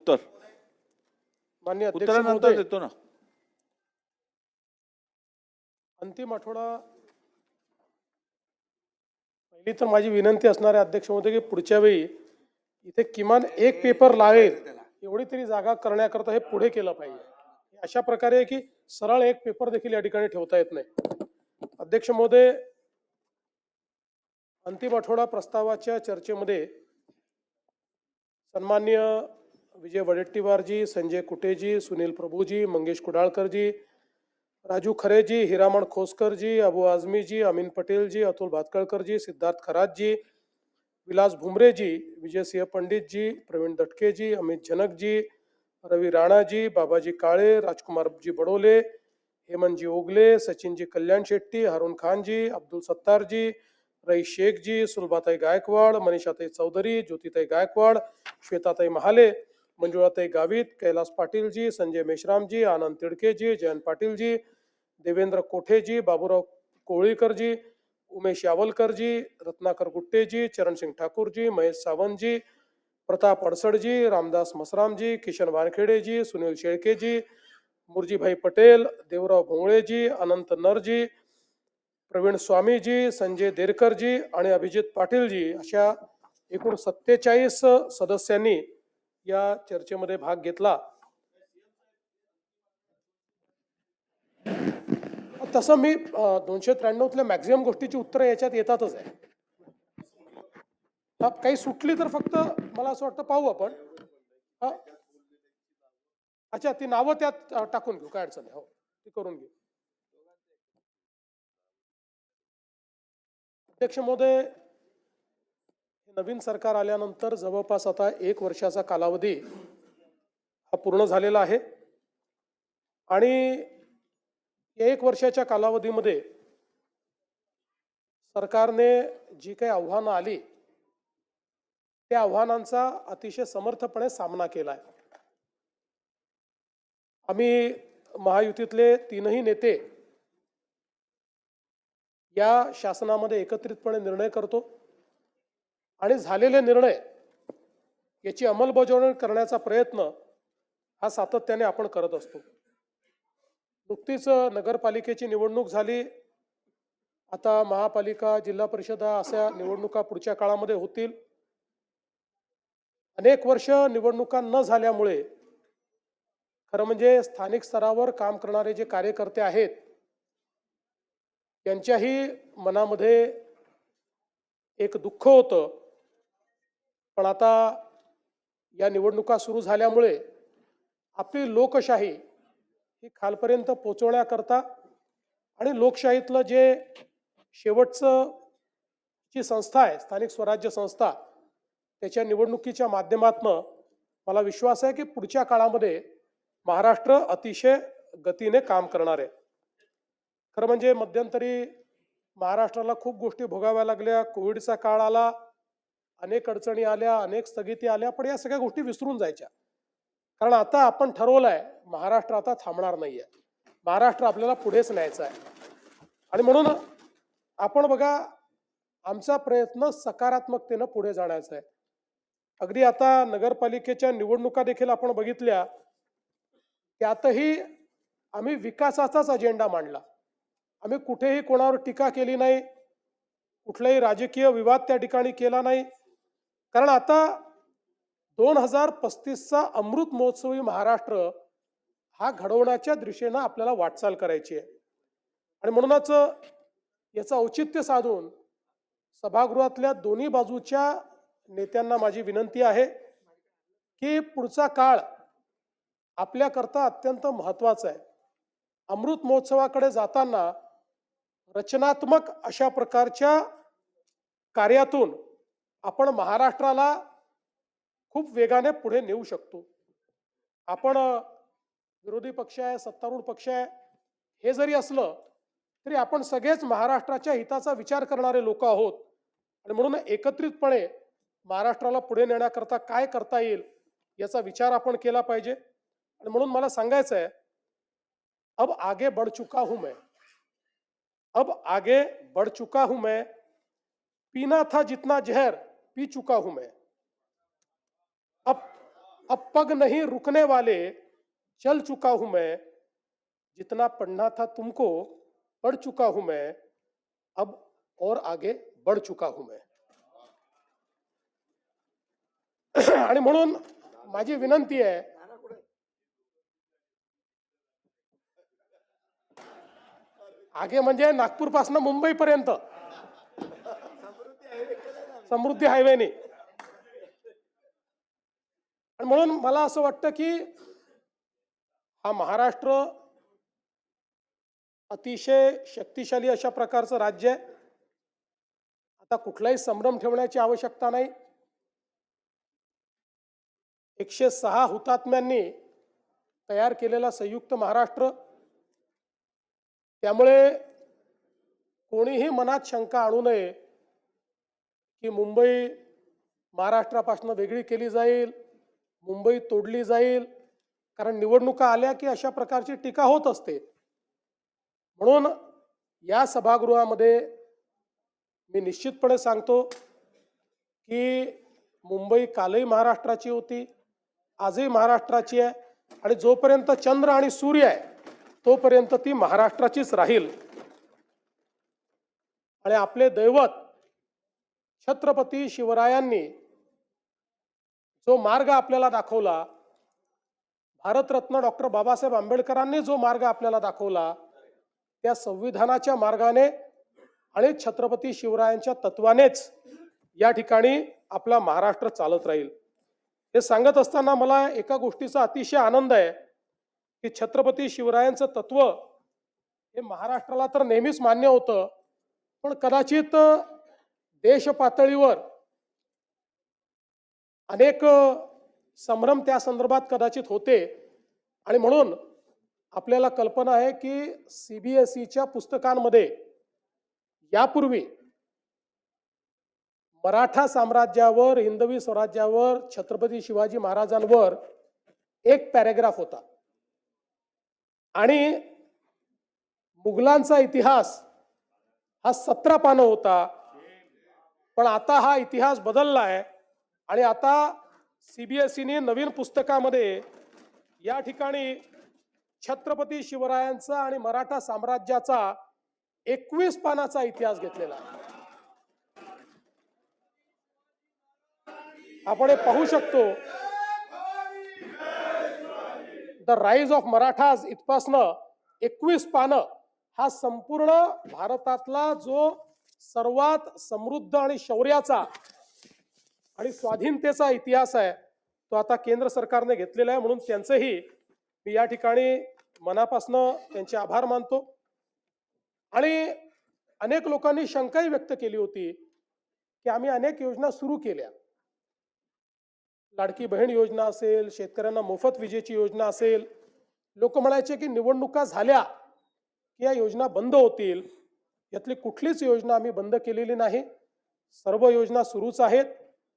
उत्तर माननीय अध्यक्ष उत्तरानंतर महोदय, देतो ना. अंतिम आठवडा पहिली तर माझी विनंती असणार आहे अध्यक्ष महोदय की पुढच्या वेळी इथे किमान एक पेपर लागेल एवढी तरी जागा करण्याकरता हे पुढे केलं पाहिजे. अशा प्रकारे आहे की सरळ एक पेपर देखील या ठिकाणी ठेवता येत नाही. अध्यक्ष महोदय, अंतिम आठवडा प्रस्तावाच्या चर्चेमध्ये सन्माननीय विजय वडेट्टीवारजी, संजय कुटेजी, सुनील प्रभूजी, मंगेश कुडाळकरजी, राजू खरेजी, हिरामण खोसकरजी, अबू आझमीजी, अमीन पटेलजी, अतुल भातकळकरजी, सिद्धार्थ खरातजी, विलास भुमरेजी, विजयसिंह पंडितजी, प्रवीण दटकेजी, अमित जनकजी, रवी राणाजी, बाबाजी काळे, राजकुमारजी बडोले, हेमंतजी ओगले, सचिनजी कल्याण शेट्टी, हारून खानजी, अब्दुल सत्तारजी, रईस शेखजी, सुलभाताई गायकवाड, मनीषाताई चौधरी, ज्योतिताई गायकवाड, श्वेताताई महाले, मंजुळाताई गावित, कैलास पाटीलजी, संजय मेश्रामजी, आनंद तिडकेजी, जयंत पाटीलजी, देवेंद्र कोठेजी, बाबूराव कोळीकरजी, उमेश यावलकरजी, रत्नाकर गुट्टेजी, चरणसिंग ठाकूरजी, महेश सावंतजी, प्रताप अडसडजी, रामदास मसरामजी, किशन वानखेडेजी, सुनील शेळकेजी, मुरजीभाई पटेल, देवराव भोंगळेजी, अनंत नरजी, प्रवीण स्वामीजी, संजय देरकरजी आणि अभिजित पाटीलजी अशा एकूण 47 सदस्यांनी या चर्चेमध्ये भाग घेतला. तसं मी 293तल्या मॅक्झिमम गोष्टीची उत्तरं याच्यात येतातच आहे. काही सुटली तर फक्त मला असं वाटतं पाहू आपण. अच्छा, ती नावं त्यात टाकून घेऊ, काय अडचण आहे. हो, ती करून घेऊ. अध्यक्ष महोदय, नवीन सरकार आल्यानंतर जवळपास आता 1 वर्षाचा कालावधी हा पूर्ण झालेला आहे आणि या 1 वर्षाच्या कालावधीमध्ये सरकारने जी काही आव्हानं आली त्या आव्हानांचा अतिशय समर्थपणे सामना केला आहे. आम्ही महायुतीतले 3ही नेते या शासनामध्ये एकत्रितपणे निर्णय करतो आणि झालेले निर्णय याची अंमलबजावणी करण्याचा प्रयत्न हा सातत्याने आपण करत असतो. नुकतीच नगरपालिकेची निवडणूक झाली. आता महापालिका, जिल्हा परिषदा अशा निवडणुका पुढच्या काळामध्ये होतील. अनेक वर्ष निवडणुका न झाल्यामुळे खरं म्हणजे स्थानिक स्तरावर काम करणारे जे कार्यकर्ते आहेत त्यांच्याही मनामध्ये एक दुःख होतं. पण आता या निवडणुका सुरू झाल्यामुळे आपली लोकशाही ही खालपर्यंत पोहोचवण्याकरता आणि लोकशाहीतलं जे शेवटचं जी संस्था आहे स्थानिक स्वराज्य संस्था त्याच्या निवडणुकीच्या माध्यमातून मला विश्वास आहे की पुढच्या काळामध्ये महाराष्ट्र अतिशय गतीने काम करणार आहे. खरं म्हणजे मध्यंतरी महाराष्ट्राला खूप गोष्टी भोगाव्या लागल्या. कोविडचा काळ आला, अनेक अडचणी आल्या, अनेक स्थगिती आल्या, पण या सगळ्या गोष्टी विसरून जायच्या. कारण आता आपण ठरवलंय महाराष्ट्र आता थांबणार नाहीये. महाराष्ट्र आपल्याला पुढेच न्यायचा आहे आणि म्हणून आपण बघा आमचा प्रयत्न सकारात्मकतेनं पुढे जाण्याचा आहे. अगदी आता नगरपालिकेच्या निवडणुका देखील आपण बघितल्या, त्यातही आम्ही विकासाचाच अजेंडा मांडला. आम्ही कुठेही कोणावर टीका केली नाही, कुठलाही राजकीय विवाद त्या ठिकाणी केला नाही. कारण आता 2035चा अमृत महोत्सवी महाराष्ट्र हा घडवण्याच्या दिशेनं आपल्याला वाटचाल करायची आहे आणि म्हणूनच याचं औचित्य साधून सभागृहातल्या दोन्ही बाजूच्या नेत्यांना माझी विनंती आहे की पुढचा काळ आपल्याकरता अत्यंत महत्त्वाचा आहे. अमृत महोत्सवाकडे जाताना रचनात्मक अशा प्रकारच्या कार्यातून आपण महाराष्ट्राला खूप वेगाने पुढे नेऊ शकतो. आपण विरोधी पक्ष आहे, सत्तारूढ पक्ष आहे, हे जरी असलं तरी आपण सगळेच महाराष्ट्राच्या हिताचा विचार करणारे लोक आहोत आणि म्हणून एकत्रितपणे महाराष्ट्राला पुढे नेण्याकरता काय करता येईल याचा विचार आपण केला पाहिजे. आणि म्हणून मला सांगायचं आहे, अब आगे बढ़ चुका हूं मैं, अब आगे बढ़ चुका हूं मैं, पीना था जितना जहर पी चुका हूं मैं, अब अब पग नहीं रुकने वाले, चल चुका हूं मैं, जितना पढ़ना था तुमको पढ़ चुका हूं मैं, अब और आगे बढ़ चुका हूं मैं. आणि म्हणून माझी विनंती आहे, आगे म्हणजे नागपूर पासून मुंबई पर्यंत समृद्धी हायवेने. आणि म्हणून मला असं वाटतं की हा महाराष्ट्र अतिशय शक्तिशाली अशा प्रकारचं राज्य आहे. आता कुठलाही संभ्रम ठेवण्याची आवश्यकता नाही. 106 हुतात्म्यांनी तयार केलेला संयुक्त महाराष्ट्र, त्यामुळे कोणीही मनात शंका आणू नये की मुंबई महाराष्ट्रापासून वेगळी केली जाईल, मुंबई तोडली जाईल. कारण निवडणुका आल्या की अशा प्रकारची टीका होत असते. म्हणून या सभागृहामध्ये मी निश्चितपणे सांगतो की मुंबई कालही महाराष्ट्राची होती, आजही महाराष्ट्राची आहे, आणि जोपर्यंत चंद्र आणि सूर्य आहे तोपर्यंत ती महाराष्ट्राचीच राहील. आणि आपले दैवत छत्रपती शिवरायांनी जो मार्ग आपल्याला दाखवला, भारतरत्न डॉक्टर बाबासाहेब आंबेडकरांनी जो मार्ग आपल्याला दाखवला, त्या संविधानाच्या मार्गाने आणि छत्रपती शिवरायांच्या तत्वानेच या ठिकाणी आपला महाराष्ट्र चालत राहील. हे सांगत असताना मला एका गोष्टीचा अतिशय आनंद आहे की छत्रपती शिवरायांचं तत्व हे महाराष्ट्राला तर नेहमीच मान्य होतं, पण कदाचित देश पातळीवर अनेक संभ्रम त्या संदर्भात कदाचित होते. आणि म्हणून आपल्याला कल्पना आहे की सीबीएसईच्या पुस्तकांमध्ये यापूर्वी मराठा साम्राज्यावर, हिंदवी स्वराज्यावर, छत्रपती शिवाजी महाराजांवर एक पॅरेग्राफ होता आणि मुघलांचा इतिहास हा 17 पानं होता. पण आता हा इतिहास बदलला आहे आणि आता सीबीएसईने नवीन पुस्तकामध्ये या ठिकाणी छत्रपती शिवरायांचा आणि मराठा साम्राज्याचा 21 पानाचा इतिहास घेतलेला आहे. आपण हे पाहू शकतो. द राईज ऑफ मराठाज इथपासनं 21 पानं हा संपूर्ण भारतातला जो सर्वात समृद्ध आणि शौर्याचा आणि स्वाधीनतेचा इतिहास आहे तो आता केंद्र सरकारने घेतलेला आहे. म्हणून त्यांचेही मी या ठिकाणी मनापासून त्यांचे आभार मानतो. आणि अनेक लोकांनी शंकाही व्यक्त केली होती की आम्ही अनेक योजना सुरू केल्या, लाडकी बहीण योजना असेल, शेतकऱ्यांना मोफत विजेची योजना असेल. लोक म्हणायचे की निवडणुका झाल्या की या योजना बंद होतील. यातली कुठलीच योजना आम्ही बंद केलेली नाही. सर्व योजना सुरूच आहेत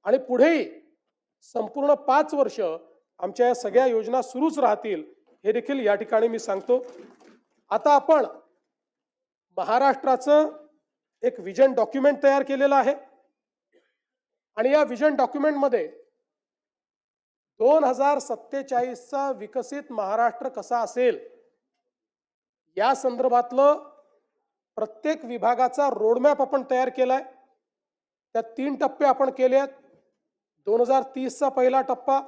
आणि पुढेही संपूर्ण 5 वर्ष आमच्या या सगळ्या योजना सुरूच राहतील, हे देखील या ठिकाणी मी सांगतो. आता आपण महाराष्ट्राचं एक विजन डॉक्युमेंट तयार केलेलं आहे आणि या विजन डॉक्युमेंटमध्ये 2047चा विकसित महाराष्ट्र कसा असेल या संदर्भातलं प्रत्येक विभागाचा रोडमॅप आपण तयार केलाय. त्यात 3 टप्पे आपण केले आहेत. 2030चा पहिला टप्पा,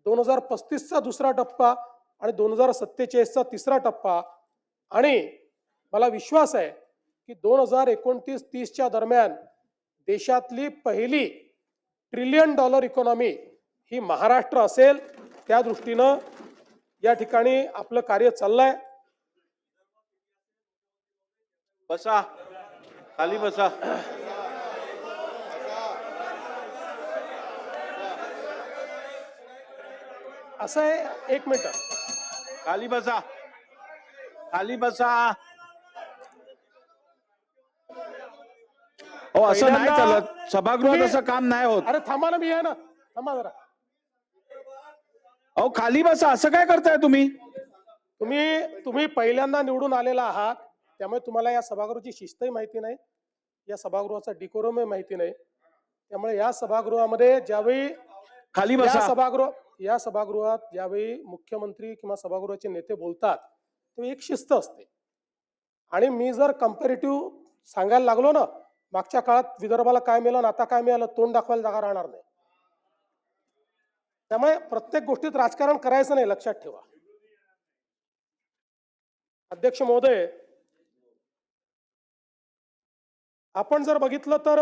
2035चा दुसरा टप्पा आणि 2047चा तिसरा टप्पा. आणि मला विश्वास आहे की 2029-30च्या दरम्यान देशातली पहिली $1 ट्रिलियन इकॉनॉमी ही महाराष्ट्र असेल. त्या दृष्टीनं या ठिकाणी आपलं कार्य चाललंय. बसा, खाली बसा. असं आहे, एक मिनिट, खाली बसा, खाली बसा. हो, असं नाही चालत. सभागृहात असं काम नाही होत. अरे थांबा ना, मी आहे ना, थांबा जरा. अहो खाली बसा, असं काय करताय तुम्ही? तुम्ही पहिल्यांदा निवडून आलेला आहात, त्यामुळे तुम्हाला या सभागृहाची शिस्तही माहिती नाही, या सभागृहाचा डिकोरमही माहिती नाही. त्यामुळे या सभागृहामध्ये ज्यावेळी खाली बसा. सभागृह या सभागृहात ज्यावेळी मुख्यमंत्री किंवा सभागृहाचे नेते बोलतात तेव्हा एक शिस्त असते. आणि मी जर कंपॅरेटिव्ह सांगायला लागलो ना, मागच्या काळात विदर्भाला काय मिळालं आणि आता काय मिळालं, तोंड दाखवायला जागा राहणार नाही. त्यामुळे प्रत्येक गोष्टीत राजकारण करायचं नाही, लक्षात ठेवा. अध्यक्ष महोदय, आपण जर बघितलं तर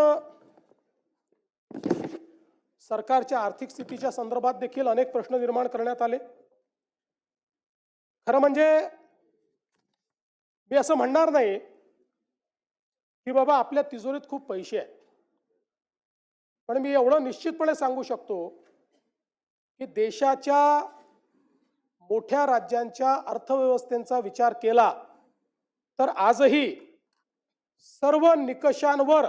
सरकारच्या आर्थिक स्थितीच्या संदर्भात देखील अनेक प्रश्न निर्माण करण्यात आले. खरं म्हणजे मी असं म्हणणार नाही की बाबा आपल्या तिजोरीत खूप पैसे आहेत, पण मी एवढं निश्चितपणे सांगू शकतो की देशाच्या मोठ्या राज्यांच्या अर्थव्यवस्थेचा विचार केला तर आजही सर्व निकषांवर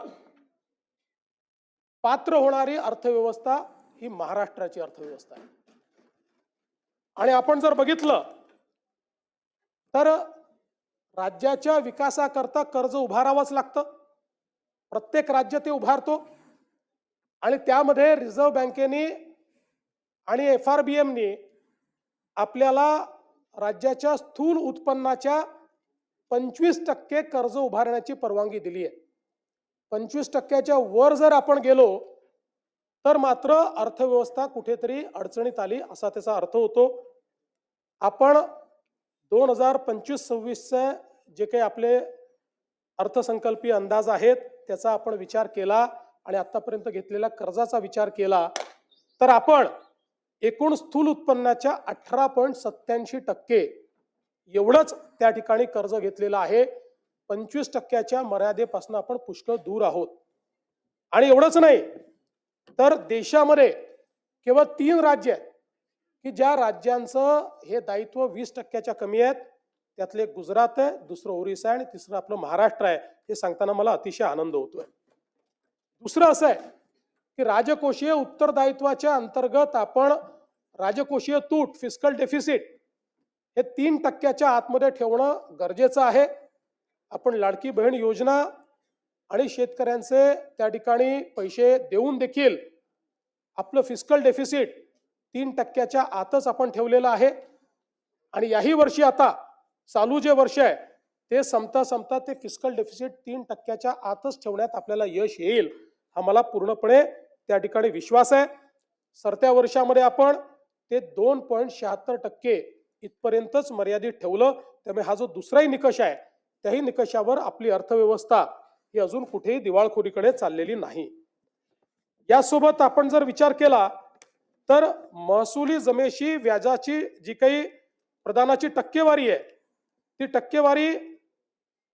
पात्र होणारी अर्थव्यवस्था ही महाराष्ट्राची अर्थव्यवस्था आहे. आणि आपण जर बघितलं तर राज्याच्या विकासाकरता कर्ज उभारावंच लागतं. प्रत्येक राज्य ते उभारतो आणि त्यामध्ये रिझर्व्ह बँकेने आणि FRBMने आपल्याला राज्याच्या स्थूल उत्पन्नाच्या 25% कर्ज उभारण्याची परवानगी दिली आहे. 25%च्या वर जर आपण गेलो तर मात्र अर्थव्यवस्था कुठेतरी अडचणीत आली असा त्याचा अर्थ होतो. आपण 2025-26चे जे काही आपले अर्थसंकल्पीय अंदाज आहेत त्याचा आपण विचार केला आणि आतापर्यंत घेतलेल्या कर्जाचा विचार केला तर आपण एकूण स्थूल उत्पन्नाच्या 18.87% एवढंच त्या ठिकाणी कर्ज घेतलेलं आहे. 25%च्या मर्यादेपासून आपण पुष्कळ दूर आहोत. आणि एवढंच नाही तर देशामध्ये केवळ 3 राज्य आहेत की ज्या राज्यांचं हे दायित्व 20%च्या कमी आहेत. त्यातले एक गुजरात आहे, दुसरं ओरिसा आहे आणि तिसरं आपलं महाराष्ट्र आहे. हे सांगताना मला अतिशय आनंद होतोय. दुसरं असं आहे की राजकोषीय उत्तरदायित्वाच्या अंतर्गत आपण राजकोषीय तूट फिस्कल डेफिसिट हे 3%च्या आतमध्ये ठेवणं गरजेचं आहे. आपण लाडकी बहीण योजना आणि शेतकऱ्यांचे त्या ठिकाणी पैसे देऊन देखील आपलं फिस्कल डेफिसिट 3%च्या आतच आपण ठेवलेलं आहे. आणि याही वर्षी आता चालू जे वर्ष आहे ते संपता ते फिस्कल डेफिसिट 3%च्या आतच ठेवण्यात आपल्याला यश येईल हा मला पूर्णपणे त्या ठिकाणी विश्वास आहे. सरत्या वर्षामध्ये आपण ते 2.76% इथपर्यंतच मर्यादित ठेवलं. त्यामुळे हा जो दुसराही निकष आहे त्याही निकषावर आपली अर्थव्यवस्था ही अजून कुठेही दिवाळखोरीकडे चाललेली नाही. यासोबत आपण जर विचार केला तर महसुली जमेशी व्याजाची जी काही प्रदानाची टक्केवारी आहे ती टक्केवारी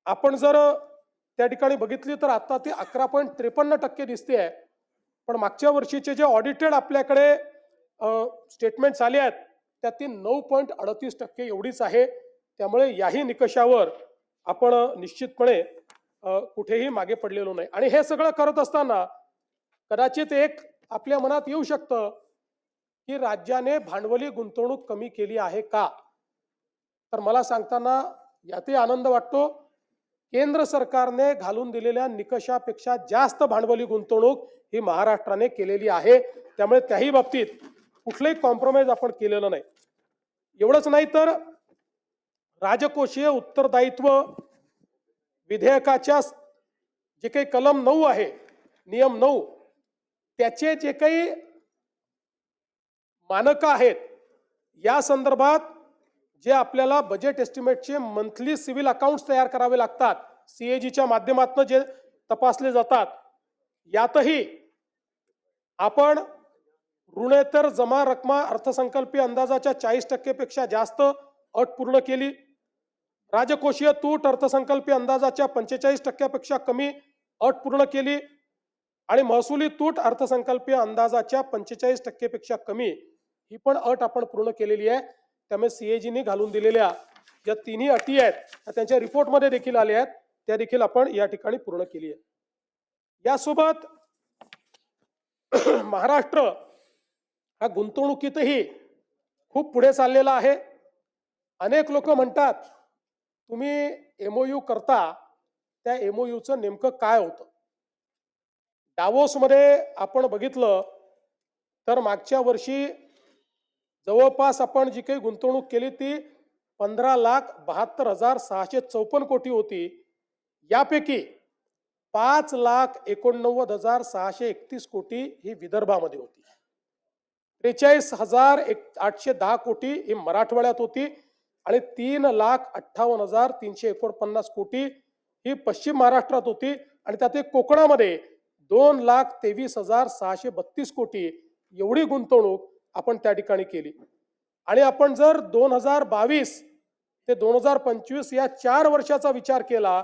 आपण जर त्या ठिकाणी बघितली तर आता ती 11.53% दिसते आहे. पण मागच्या वर्षीचे जे ऑडिटेड आपल्याकडे स्टेटमेंट्स आले आहेत त्यात ती 9.38% एवढीच आहे. त्यामुळे याही निकषावर आपण निश्चितपणे कुठेही मागे पडलेलो नाही. आणि हे सगळं करत असताना कदाचित एक आपल्या मनात येऊ शकतं की राज्याने भांडवली गुंतवणूक कमी केली आहे का, तर मला सांगताना यातही आनंद वाटतो. केंद्र सरकारने घालून दिलेल्या निकषापेक्षा जास्त भांडवली गुंतवणूक ही महाराष्ट्राने केलेली आहे. त्यामुळे त्याही बाबतीत कुठलंही कॉम्प्रोमाइज आपण केलेलं नाही. एवढंच नाही तर राजकोषीय उत्तरदायित्व विधेयकाच्या जे काही कलम 9 आहे, नियम 9, त्याचे जे काही मानकं आहेत या संदर्भात जे आपल्याला बजेट एस्टिमेटचे मंथली सिव्हिल अकाउंट्स तयार करावे लागतात, CAGच्या माध्यमातून जे तपासले जातात, यातही आपण ऋणेतर जमा रक्कमा अर्थसंकल्पीय अंदाजाच्या 40% पेक्षा जास्त अट पूर्ण केली. राजकोषीय तूट अर्थसंकल्पीय अंदाजाच्या 45% पेक्षा कमी अट पूर्ण केली. आणि महसुली तूट अर्थसंकल्पीय अंदाजाच्या 45% पेक्षा कमी ही पण अट आपण पूर्ण केलेली आहे. त्यामुळे CAGने घालून दिलेल्या ज्या तिन्ही अटी आहेत त्या त्यांच्या रिपोर्टमध्ये देखील आल्या आहेत, त्या देखील आपण या ठिकाणी पूर्ण केली आहे. यासोबत महाराष्ट्र हा गुंतवणुकीतही खूप पुढे चाललेला आहे. अनेक लोक म्हणतात तुम्ही MOU करता, त्या MOUचं नेमकं काय होतं. डावोसमध्ये आपण बघितलं तर मागच्या वर्षी जवळपास आपण जी काही गुंतवणूक केली ती 15,72,654 कोटी होती. यापैकी 5,89,631 कोटी ही विदर्भामध्ये होती. 43,810 कोटी ही मराठवाड्यात होती आणि 3,58,349 कोटी ही पश्चिम महाराष्ट्रात होती आणि त्यात कोकणामध्ये 2,23,632 कोटी एवढी गुंतवणूक आपण त्या ठिकाणी केली. आणि आपण जर 2022 ते 2025 या 4 वर्षाचा विचार केला,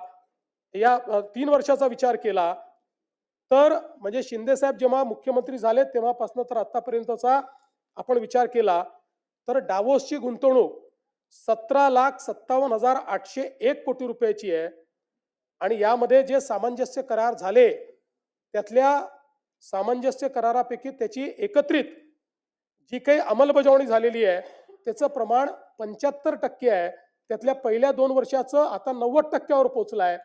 या 3 वर्षाचा विचार केला, तर म्हणजे शिंदे साहेब जेव्हा मुख्यमंत्री झाले तेव्हापासून तर आतापर्यंतचा आपण विचार केला तर डावोसची गुंतवणूक 17,57,801 कोटी रुपयाची आहे. आणि यामध्ये जे सामंजस्य करार झाले त्यातल्या सामंजस्य करारापैकी त्याची एकत्रित जी काही अंमलबजावणी झालेली आहे त्याचं प्रमाण 75% आहे. त्यातल्या पहिल्या 2 वर्षाचं आता 90% पोहोचलं आहे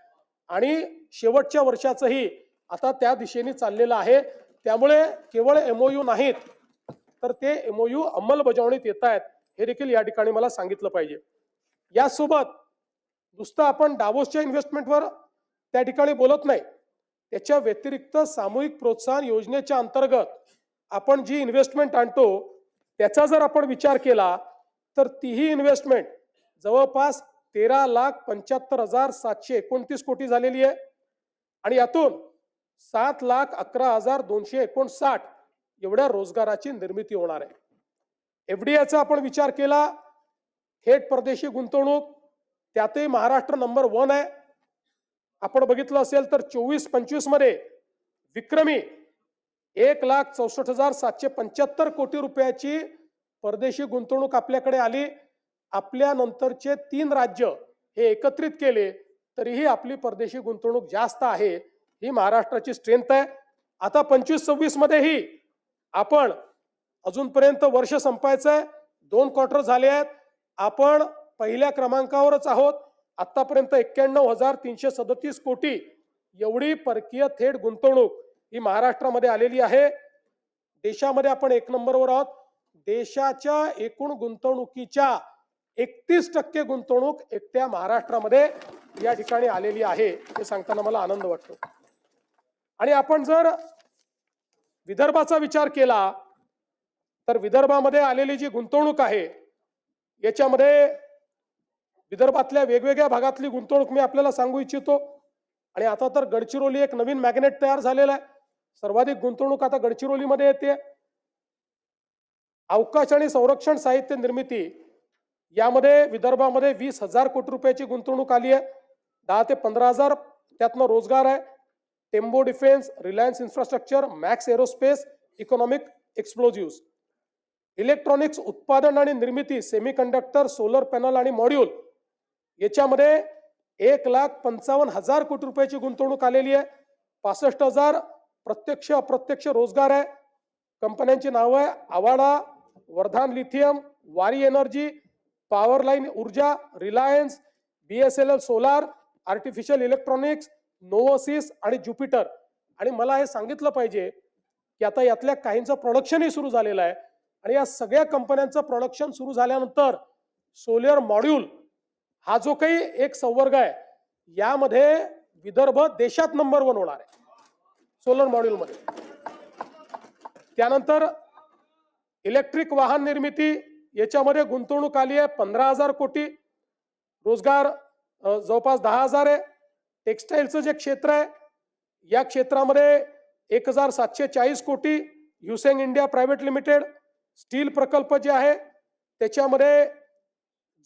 आणि शेवटच्या वर्षाचंही आता त्या दिशेने चाललेलं आहे. त्यामुळे केवळ MOU नाहीत तर ते MOU अंमलबजावणीत येत आहेत हे देखील या ठिकाणी मला सांगितलं पाहिजे. यासोबत नुसतं आपण डावोसच्या इन्व्हेस्टमेंटवर त्या ठिकाणी बोलत नाही, त्याच्या व्यतिरिक्त सामूहिक प्रोत्साहन योजनेच्या अंतर्गत आपण जी इन्व्हेस्टमेंट आणतो त्याचा जर आपण विचार केला तर तीही इन्व्हेस्टमेंट जवळपास 13,75,729 कोटी झालेली आहे आणि यातून 7,11,259 एवढ्या रोजगाराची निर्मिती होणार आहे. FDIचा आपण विचार केला, थेट परदेशी गुंतवणूक, त्यातही महाराष्ट्र नंबर 1 आहे. आपण बघितलं असेल तर 24-25 मध्ये विक्रमी 1,64,775 कोटी रुपयाची परदेशी गुंतवणूक आपल्याकडे आली. आपल्या नंतरचे 3 राज्य हे एकत्रित केले तरीही आपली परदेशी गुंतवणूक जास्त आहे. ही महाराष्ट्राची स्ट्रेंथ आहे. आता 25-26 मध्येही आपण अजूनपर्यंत वर्ष संपायचं आहे, 2 क्वार्टर झाले आहेत, आपण पहिल्या क्रमांकावरच आहोत. आतापर्यंत 91,337 कोटी एवढी परकीय थेट गुंतवणूक ही महाराष्ट्रामध्ये आलेली आहे. देशामध्ये आपण 1 नंबरवर आहोत. देशाच्या एकूण गुंतवणुकीच्या 31% गुंतवणूक एकट्या महाराष्ट्रामध्ये या ठिकाणी आलेली आहे हे सांगताना मला आनंद वाटतो. आणि आपण जर विदर्भाचा विचार केला तर विदर्भामध्ये आलेली जी गुंतवणूक आहे याच्यामध्ये विदर्भातल्या वेगवेगळ्या भागातली गुंतवणूक मी आपल्याला सांगू इच्छितो. आणि आता तर गडचिरोली एक नवीन मॅग्नेट तयार झालेला आहे. सर्वाधिक गुंतवणूक आता गडचिरोलीमध्ये येते. अवकाश आणि संरक्षण साहित्य निर्मिती यामध्ये विदर्भामध्ये 20,000 कोटी रुपयाची गुंतवणूक आली आहे. 10 ते 15,000 त्यातनं रोजगार आहे. Tembo defence, Reliance infrastructure, Max aerospace, economic explosives, electronics उत्पादन आणि निर्मिती, सेमीकंडक्टर, सोलर पॅनल आणि मॉड्यूल याच्यामध्ये 1,55,000 कोटी रुपयाची गुंतवणूक आलेली आहे. 65,000 प्रत्यक्ष अप्रत्यक्ष रोजगार आहे. कंपन्यांची नावं आहे Avaada, Vardhaan lithium, Waaree energy, power line Urja, Reliance, BSNL solar, artificial electronics, नोवोसिस आणि ज्युपिटर. आणि मला हे सांगितलं पाहिजे की आता यातल्या काहींचं प्रोडक्शनही सुरू झालेलं आहे आणि या सगळ्या कंपन्यांचं प्रोडक्शन सुरू झाल्यानंतर सोलर मॉड्यूल हा जो काही एक संवर्ग आहे यामध्ये विदर्भ देशात नंबर 1 होणार आहे सोलर मॉड्यूल मध्ये. त्यानंतर इलेक्ट्रिक वाहन निर्मिती याच्यामध्ये गुंतवणूक आली आहे 15,000 कोटी, रोजगार जवळपास 10,000 आहे. टेक्सटाईलचं जे क्षेत्र आहे या क्षेत्रामध्ये 1,740 कोटी. युसेंग इंडिया प्रायव्हेट लिमिटेड स्टील प्रकल्प जे आहे त्याच्यामध्ये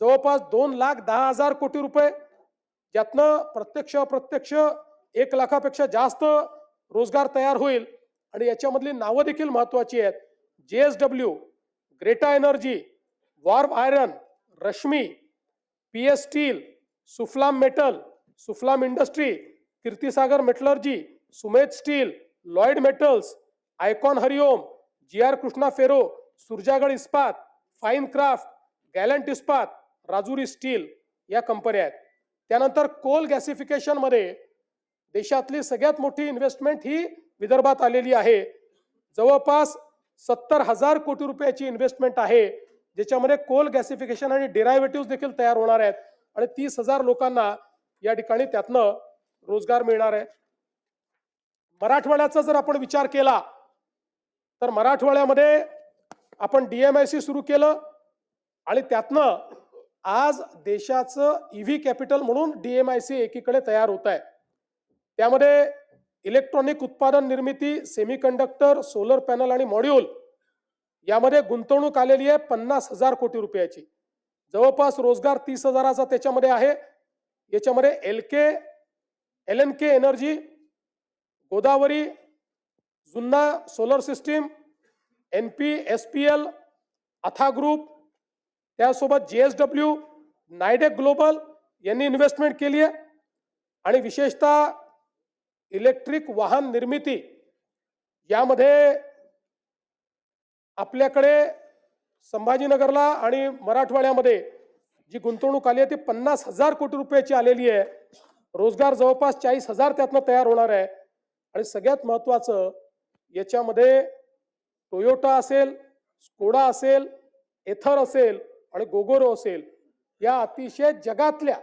जवळपास 2,10,000 कोटी रुपये, ज्यातनं प्रत्यक्ष अप्रत्यक्ष 1 लाखापेक्षा जास्त रोजगार तयार होईल. आणि याच्यामधली नावं देखील महत्वाची आहेत. JSW, ग्रेटा एनर्जी, वॉर्व iron, Rashmi, PS steel, Suphalam metal, Suphalam industry, Kirtisagar metallurgy, Sumedh steel, Lloyd metals, Icon Hariom, GR Krishna ferro, Surjagad Ispat, fine craft, गॅलंट इस्पात, राजुरी स्टील या कंपन्या आहेत. त्यानंतर कोल गॅसिफिकेशन मध्ये देशातली सगळ्यात मोठी इन्व्हेस्टमेंट ही विदर्भात आलेली आहे. जवळपास 70,000 कोटी रुपयाची इन्व्हेस्टमेंट आहे ज्याच्यामध्ये कोल गॅसिफिकेशन आणि डेरायव्हेटिव्ह देखील तयार होणार आहेत आणि 30,000 लोकांना या ठिकाणी त्यातनं रोजगार मिळणार आहे. मराठवाड्याचा जर आपण विचार केला तर मराठवाड्यामध्ये आपण DMIC सुरू केलं आणि त्यातनं आज देशाचं EV कॅपिटल म्हणून DMIC एकीकडे तयार होत आहे. त्यामध्ये इलेक्ट्रॉनिक उत्पादन निर्मिती, सेमीकंडक्टर, सोलर पॅनल आणि मॉड्यूल यामध्ये गुंतवणूक आलेली आहे 50,000 कोटी रुपयाची. जवळपास रोजगार 30,000चा त्याच्यामध्ये आहे. याच्यामध्ये LNK एनर्जी, गोदावरी, जुन्ना सोलर सिस्टीम, NP, SPL, अथा ग्रुप, त्यासोबत JSW, नायडेक ग्लोबल यांनी इन्व्हेस्टमेंट केली आहे. आणि विशेषतः इलेक्ट्रिक वाहन निर्मिती यामध्ये आपल्याकडे संभाजीनगरला आणि मराठवाड्यामध्ये जी गुंतवणूक आली आहे ती 50,000 कोटी रुपयाची आलेली आहे. रोजगार जवळपास 40,000 त्यातनं तयार होणार आहे. आणि सगळ्यात महत्त्वाचं याच्यामध्ये टोयोटा असेल, स्कोडा असेल, एथर असेल आणि गोगोरो असेल, या अतिशय जगातल्या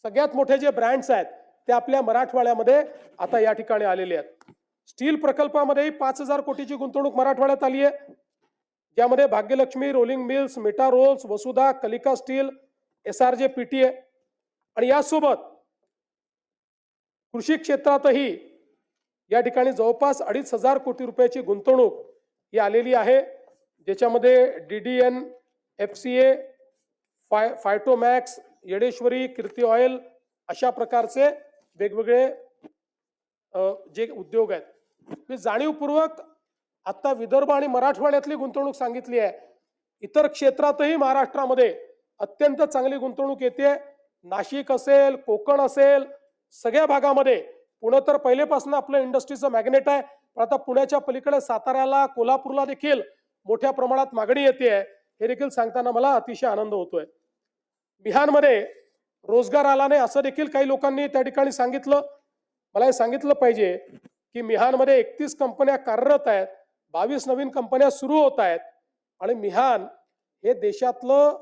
सगळ्यात मोठे जे ब्रँड्स आहेत ते आपल्या मराठवाड्यामध्ये आता या ठिकाणी आलेले आहेत. स्टील प्रकल्पामध्येही 5,000 कोटीची गुंतवणूक मराठवाड्यात आली आहे, ज्यामध्ये Bhagyalakshmi, rolling mills, meta rolls, Vasudha, Kalika steel, SRJ PTA आणि यासोबत कृषी क्षेत्रातही या ठिकाणी जवळपास 2,500 कोटी रुपयाची गुंतवणूक ही आलेली आहे, ज्याच्यामध्ये DDN, FCA, फायटोमॅक्स, येडेश्वरी, कीर्ती ऑइल अशा प्रकारचे वेगवेगळे जे उद्योग आहेत. मी जाणीवपूर्वक आता विदर्भ आणि मराठवाड्यातली गुंतवणूक सांगितली आहे. इतर क्षेत्रातही महाराष्ट्रामध्ये अत्यंत चांगली गुंतवणूक येते. नाशिक असेल, कोकण असेल, सगळ्या भागामध्ये. पुणे तर पहिलेपासून आपलं इंडस्ट्रीचं मॅग्नेट आहे, पण आता पुण्याच्या पलीकडे साताऱ्याला, कोल्हापूरला देखील मोठ्या प्रमाणात मागणी येते आहे. हे देखील सांगताना मला अतिशय आनंद होतोय. मिहानमध्ये रोजगार आला नाही असं देखील काही लोकांनी त्या ठिकाणी सांगितलं. मला हे सांगितलं पाहिजे की मिहानमध्ये 31 कंपन्या कार्यरत आहेत, 22 नवीन कंपन्या सुरू होत आहेत आणि मिहान हे देशातलं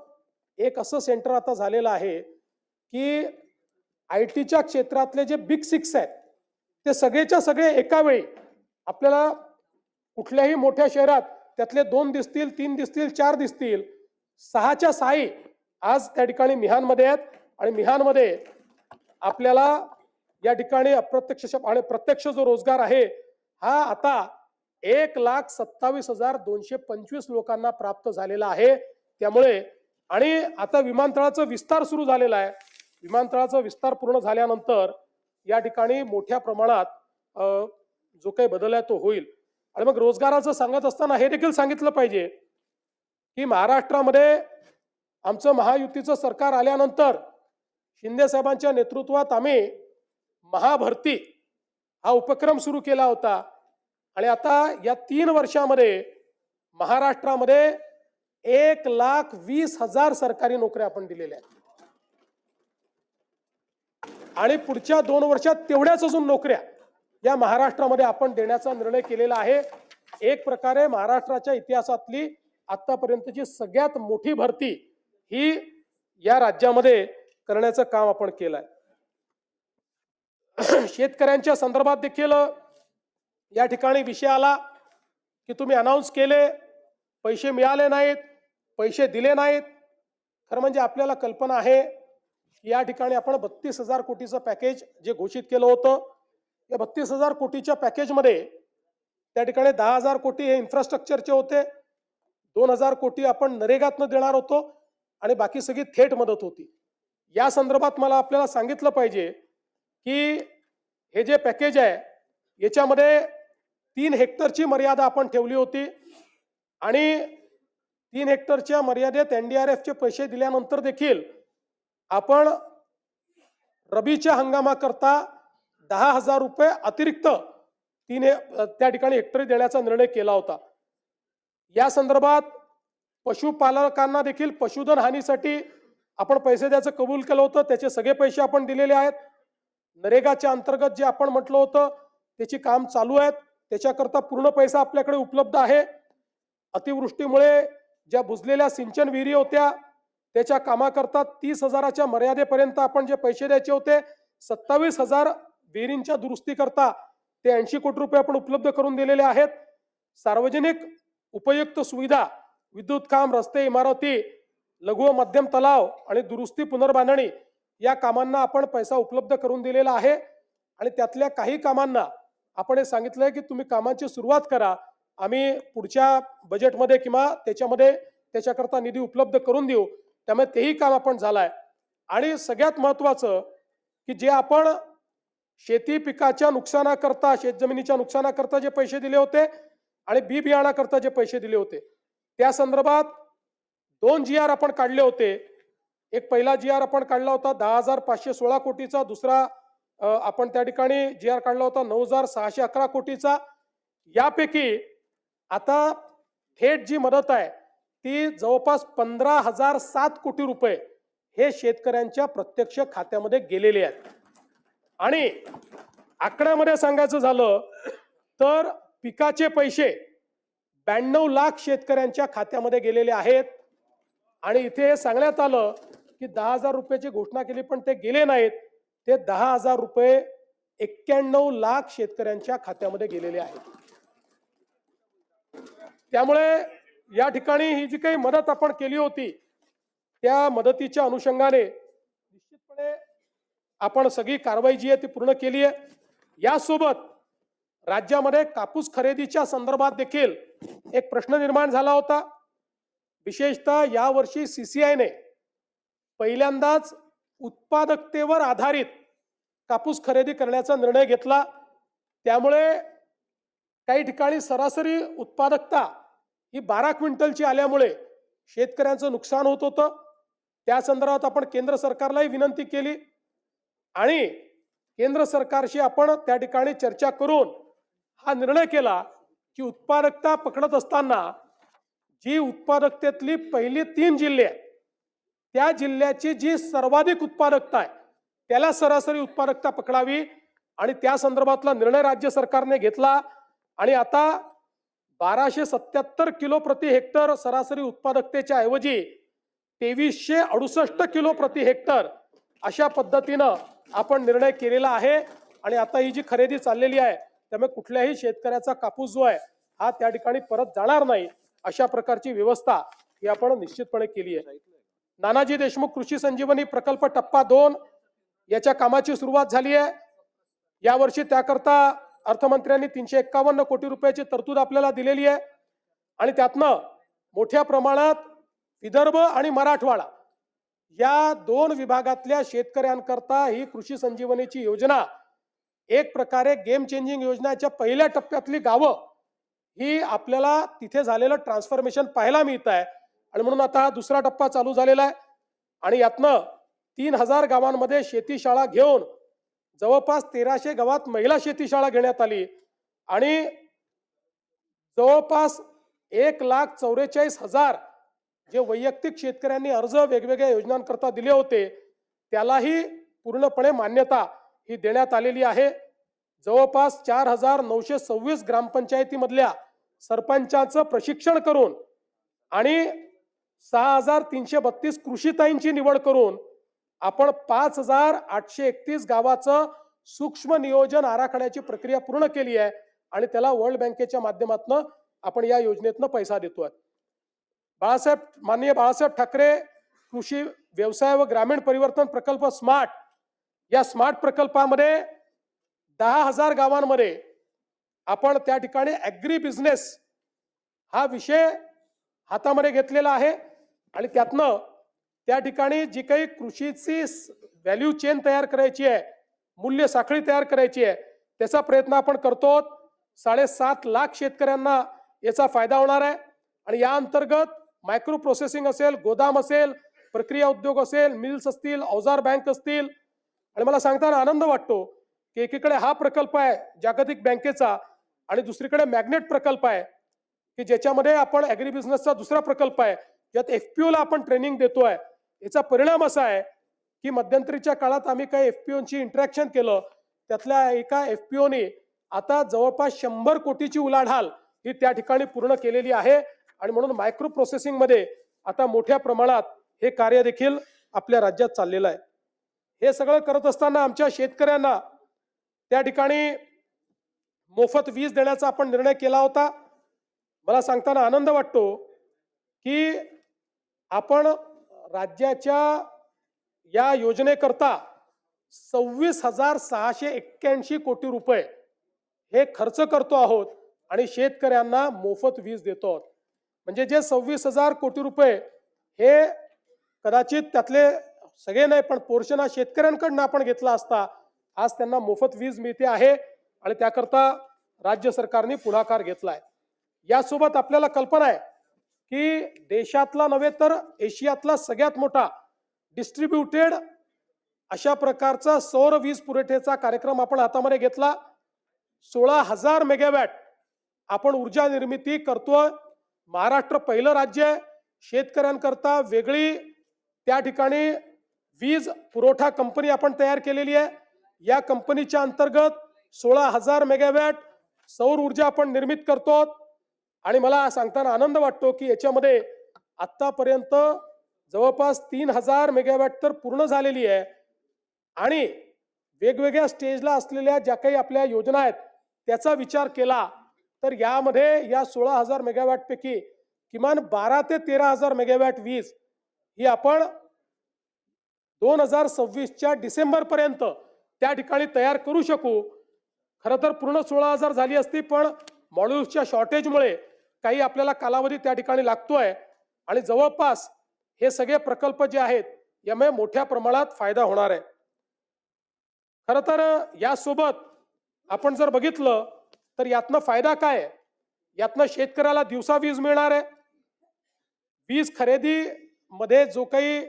एक असं सेंटर आता झालेलं आहे की IT क्षेत्रातले जे बिग 6 आहेत ते सगळेच्या सगळे एका वेळी आपल्याला कुठल्याही मोठ्या शहरात त्यातले 2 दिसतील, 3 दिसतील, 4 दिसतील, 6च्या 6 आज त्या ठिकाणी मिहानमध्ये आहेत. आणि मिहानमध्ये आपल्याला या ठिकाणी अप्रत्यक्ष आणि प्रत्यक्ष जो रोजगार आहे हा आता 1,27,225 लोकांना प्राप्त झालेला आहे. त्यामुळे आणि आता विमानतळाचा विस्तार सुरू झालेला आहे. विमानतळाचा विस्तार पूर्ण झाल्यानंतर या ठिकाणी मोठ्या प्रमाणात जो काही बदल आहे तो होईल. आणि मग रोजगाराचं सांगत असताना हे देखील सांगितलं पाहिजे की महाराष्ट्रामध्ये आमचं महायुतीचं सरकार आल्यानंतर शिंदे साहेबांच्या नेतृत्वात आम्ही महाभरती हा उपक्रम सुरू केला होता आणि आता या 3 वर्षामध्ये महाराष्ट्रामध्ये 1,20,000 सरकारी नोकऱ्या आपण दिलेल्या आहेत आणि पुढच्या 2 वर्षात तेवढ्याच अजून नोकऱ्या या महाराष्ट्रामध्ये आपण देण्याचा निर्णय केलेला आहे. एक प्रकारे महाराष्ट्राच्या इतिहासातली आतापर्यंतची सगळ्यात मोठी भरती ही या राज्यामध्ये करण्याचं काम आपण केलंय. शेतकऱ्यांच्या संदर्भात देखील या ठिकाणी विषय आला की तुम्ही अनाउन्स केले, पैसे मिळाले नाहीत, पैसे दिले नाहीत. खरं म्हणजे आपल्याला कल्पना आहे या ठिकाणी आपण 32,000 कोटीचं पॅकेज जे घोषित केलं होतं, या 32,000 कोटीच्या पॅकेजमध्ये त्या ठिकाणी 10,000 कोटी हे इन्फ्रास्ट्रक्चरचे होते, 2,000 कोटी आपण नरेगातनं देणार होतो आणि बाकी सगळी थेट मदत होती. या संदर्भात मला आपल्याला सांगितलं पाहिजे की हे जे पॅकेज आहे याच्यामध्ये 3 हेक्टरची मर्यादा आपण ठेवली होती आणि 3 हेक्टरच्या मर्यादेत NDRFचे पैसे दिल्यानंतर देखील आपण रबीच्या हंगामाकरता 10,000 रुपये अतिरिक्त त्या ठिकाणी हेक्टरी देण्याचा निर्णय केला होता. या संदर्भात पशुपालकांना देखील पशुधन हानीसाठी आपण पैसे द्यायचं कबूल केलं होतं, त्याचे सगळे पैसे आपण दिलेले आहेत. नरेगाच्या अंतर्गत जे आपण म्हटलं होतं त्याची काम चालू आहेत, त्याच्याकरता पूर्ण पैसा आपल्याकडे उपलब्ध आहे. अतिवृष्टीमुळे ज्या बुजलेल्या सिंचन विहिरी होत्या त्याच्या कामाकरता 30,000च्या मर्यादेपर्यंत आपण जे पैसे द्यायचे होते 27,000 विहिरींच्या दुरुस्ती करता ते 80 कोटी रुपये आपण उपलब्ध करून दिलेले आहेत. सार्वजनिक उपयुक्त सुविधा, विद्युत काम, रस्ते, इमारती, लघु व मध्यम तलाव आणि दुरुस्ती पुनर्बांधणी या कामांना आपण पैसा उपलब्ध करून दिलेला आहे. आणि त्यातल्या काही कामांना आपण हे सांगितलंय की तुम्ही कामांची सुरुवात करा, आम्ही पुढच्या बजेटमध्ये किंवा त्याच्यामध्ये त्याच्याकरता निधी उपलब्ध करून देऊ. त्यामुळे तेही काम आपण झालंय. आणि सगळ्यात महत्त्वाचं की जे आपण शेती पिकाच्या नुकसानाकरता, शेतजमिनीच्या नुकसानाकरता जे पैसे दिले होते आणि बी बियाणाकरता जे पैसे दिले होते त्या संदर्भात 2 GR आपण काढले होते. एक पहिला GR आपण काढला होता 10,516 कोटीचा, दुसरा आपण त्या ठिकाणी GR काढला होता 9,611 कोटीचा. यापैकी आता थेट जी मदत आहे ती जवळपास 15,007 कोटी रुपये हे शेतकऱ्यांच्या प्रत्यक्ष खात्यामध्ये गेलेले आहेत. आणि आकड्यामध्ये सांगायचं झालं तर पिकाचे पैसे 92 लाख शेतकऱ्यांच्या खात्यामध्ये गेलेले आहेत. आणि इथे सांगण्यात आलं की 10,000 रुपयाची घोषणा केली पण ते गेले नाहीत. ते 10,000 रुपये 91 लाख शेतकऱ्यांच्या खात्यामध्ये गेलेले आहेत. त्यामुळे या ठिकाणी ही जी काही मदत आपण केली होती त्या मदतीच्या अनुषंगाने निश्चितपणे आपण सगळी कारवाई जी आहे ती पूर्ण केली आहे. यासोबत राज्यामध्ये कापूस खरेदीच्या संदर्भात देखील एक प्रश्न निर्माण झाला होता. विशेषतः यावर्षी CCIने पहिल्यांदाच उत्पादकतेवर आधारित कापूस खरेदी करण्याचा निर्णय घेतला. त्यामुळे काही ठिकाणी सरासरी उत्पादकता ही 12 क्विंटलची आल्यामुळे शेतकऱ्यांचं नुकसान होत होतं. त्या संदर्भात आपण केंद्र सरकारलाही विनंती केली आणि केंद्र सरकारशी आपण त्या ठिकाणी चर्चा करून हा निर्णय केला की उत्पादकता पकडत असताना जी उत्पादकतेतली पहिली 3 जिल्हे आहेत त्या जिल्ह्याची जी सर्वाधिक उत्पादकता आहे त्याला सरासरी उत्पादकता पकडावी आणि त्या संदर्भातला निर्णय राज्य सरकारने घेतला. आणि आता 1277 किलो प्रति हेक्टर सरासरी उत्पादकतेच्या ऐवजी 2368 किलो प्रति हेक्टर अशा पद्धतीनं आपण निर्णय केलेला आहे. आणि आता ही जी खरेदी चाललेली आहे त्यामुळे कुठल्याही शेतकऱ्याचा कापूस जो आहे हा त्या ठिकाणी परत जाणार नाही अशा प्रकारची व्यवस्था ही आपण निश्चितपणे केली आहे. नानाजी देशमुख कृषी संजीवनी प्रकल्प टप्पा 2 याच्या कामाची सुरुवात झाली आहे. यावर्षी त्याकरता अर्थमंत्र्यांनी 351 कोटी रुपयाची तरतूद आपल्याला दिलेली आहे. आणि त्यातनं मोठ्या प्रमाणात विदर्भ आणि मराठवाडा या 2 विभागातल्या शेतकऱ्यांकरता ही कृषी संजीवनीची योजना एक प्रकारे गेम चेंजिंग योजनाच्या पहिल्या टप्प्यातली गावं ही आपल्याला तिथे झालेलं ट्रान्सफॉर्मेशन पाहायला मिळत आहे. आणि म्हणून आता हा दुसरा टप्पा चालू झालेला आहे. आणि यातनं 3,000 गावांमध्ये शेतीशाळा घेऊन जवळपास 1300 गावात महिला शेतीशाळा घेण्यात आली. आणि जवळपास 1,44,000 जे वैयक्तिक शेतकऱ्यांनी अर्ज वेगवेगळ्या योजनांकरता दिले होते त्यालाही पूर्णपणे मान्यता ही देण्यात आलेली आहे. जवळपास 4,926 ग्रामपंचायतीमधल्या सरपंचांचं प्रशिक्षण करून आणि 6,332 कृषीताईंची निवड करून आपण 5,831 गावाचं सूक्ष्म नियोजन आराखड्याची प्रक्रिया पूर्ण केली आहे. आणि त्याला वर्ल्ड बँकेच्या माध्यमातून आपण या योजनेतनं पैसा देतोय. माननीय बाळासाहेब ठाकरे कृषी व्यवसाय व ग्रामीण परिवर्तन प्रकल्प स्मार्ट या स्मार्ट प्रकल्पामध्ये 10,000 गावांमध्ये आपण त्या ठिकाणी ॲग्री बिझनेस हा विषय हातामध्ये घेतलेला आहे. आणि त्यातनं त्या ठिकाणी जी काही कृषीची व्हॅल्यू चेन तयार करायची आहे, मूल्य साखळी तयार करायची आहे त्याचा प्रयत्न आपण करतो. 7.5 लाख शेतकऱ्यांना याचा फायदा होणार आहे. आणि या अंतर्गत मायक्रो प्रोसेसिंग असेल, गोदाम असेल, प्रक्रिया उद्योग असेल, मिल्स असतील, अवजार बँक असतील. आणि मला सांगताना आनंद वाटतो की एकीकडे हा प्रकल्प आहे जागतिक बँकेचा आणि दुसरीकडे मॅग्नेट प्रकल्प आहे की ज्याच्यामध्ये आपण ॲग्री बिझनेसचा दुसरा प्रकल्प आहे ज्यात FPOला आपण ट्रेनिंग देतोय. याचा परिणाम असा आहे की मध्यंतरीच्या काळात आम्ही काही FPOची इंटरॅक्शन केलं, त्यातल्या एका FPOने आता जवळपास 100 कोटीची उलाढाल ही त्या ठिकाणी पूर्ण केलेली आहे. आणि म्हणून मायक्रो प्रोसेसिंगमध्ये आता मोठ्या प्रमाणात हे कार्य देखील आपल्या राज्यात चाललेलं आहे. हे सगळं करत असताना आमच्या शेतकऱ्यांना त्या ठिकाणी मोफत वीज देण्याचा आपण निर्णय केला होता. मला सांगताना आनंद वाटतो की आपण राज्याच्या या योजनेकरता 26,681 कोटी रुपये हे खर्च करतो आहोत आणि शेतकऱ्यांना मोफत वीज देतो आहोत. म्हणजे जे 26,000 कोटी रुपये हे कदाचित त्यातले सगळे नाही पण पोर्शन हा शेतकऱ्यांकडनं आपण घेतला असता, आज त्यांना मोफत वीज मिळते आहे आणि त्याकरता राज्य सरकारने पुढाकार घेतलाय. यासोबत आपल्याला कल्पना आहे की देशातला नव्हे तर एशियातला सगळ्यात मोठा डिस्ट्रीब्युटेड अशा प्रकारचा सौर वीज पुरवठ्याचा कार्यक्रम आपण हातामध्ये घेतला. 16,000 मेगावॅट आपण ऊर्जा निर्मिती करतोय. महाराष्ट्र पहिलं राज्य आहे. शेतकऱ्यांकरता वेगळी त्या ठिकाणी वीज पुरवठा कंपनी आपण तयार केलेली आहे. या कंपनीच्या अंतर्गत 16,000 मेगावॅट सौर ऊर्जा आपण निर्मित करतो आणि मला सांगताना आनंद वाटतो की याच्यामध्ये आतापर्यंत जवळपास 3,000 मेगावॅट तर पूर्ण झालेली आहे आणि वेगवेगळ्या स्टेजला असलेल्या ज्या काही आपल्या योजना आहेत त्याचा विचार केला तर यामध्ये या 16,000 मेगावॅट पैकी किमान 12 ते 13,000 मेगावॅट वीज ही आपण 2026च्या डिसेंबर पर्यंत त्या ठिकाणी तयार करू शकू. खरं तर पूर्ण 16,000 झाली असती पण मॉड्यूल्सच्या शॉर्टेजमुळे काही आपल्याला कालावधी त्या ठिकाणी लागतोय आणि जवळपास हे सगळे प्रकल्प जे आहेत यामुळे मोठ्या प्रमाणात फायदा होणार आहे. खरं तर यासोबत आपण जर बघितलं तर यातनं फायदा काय आहे? यातनं शेतकऱ्याला दिवसा वीज मिळणार आहे. वीज खरेदी मध्ये जो काही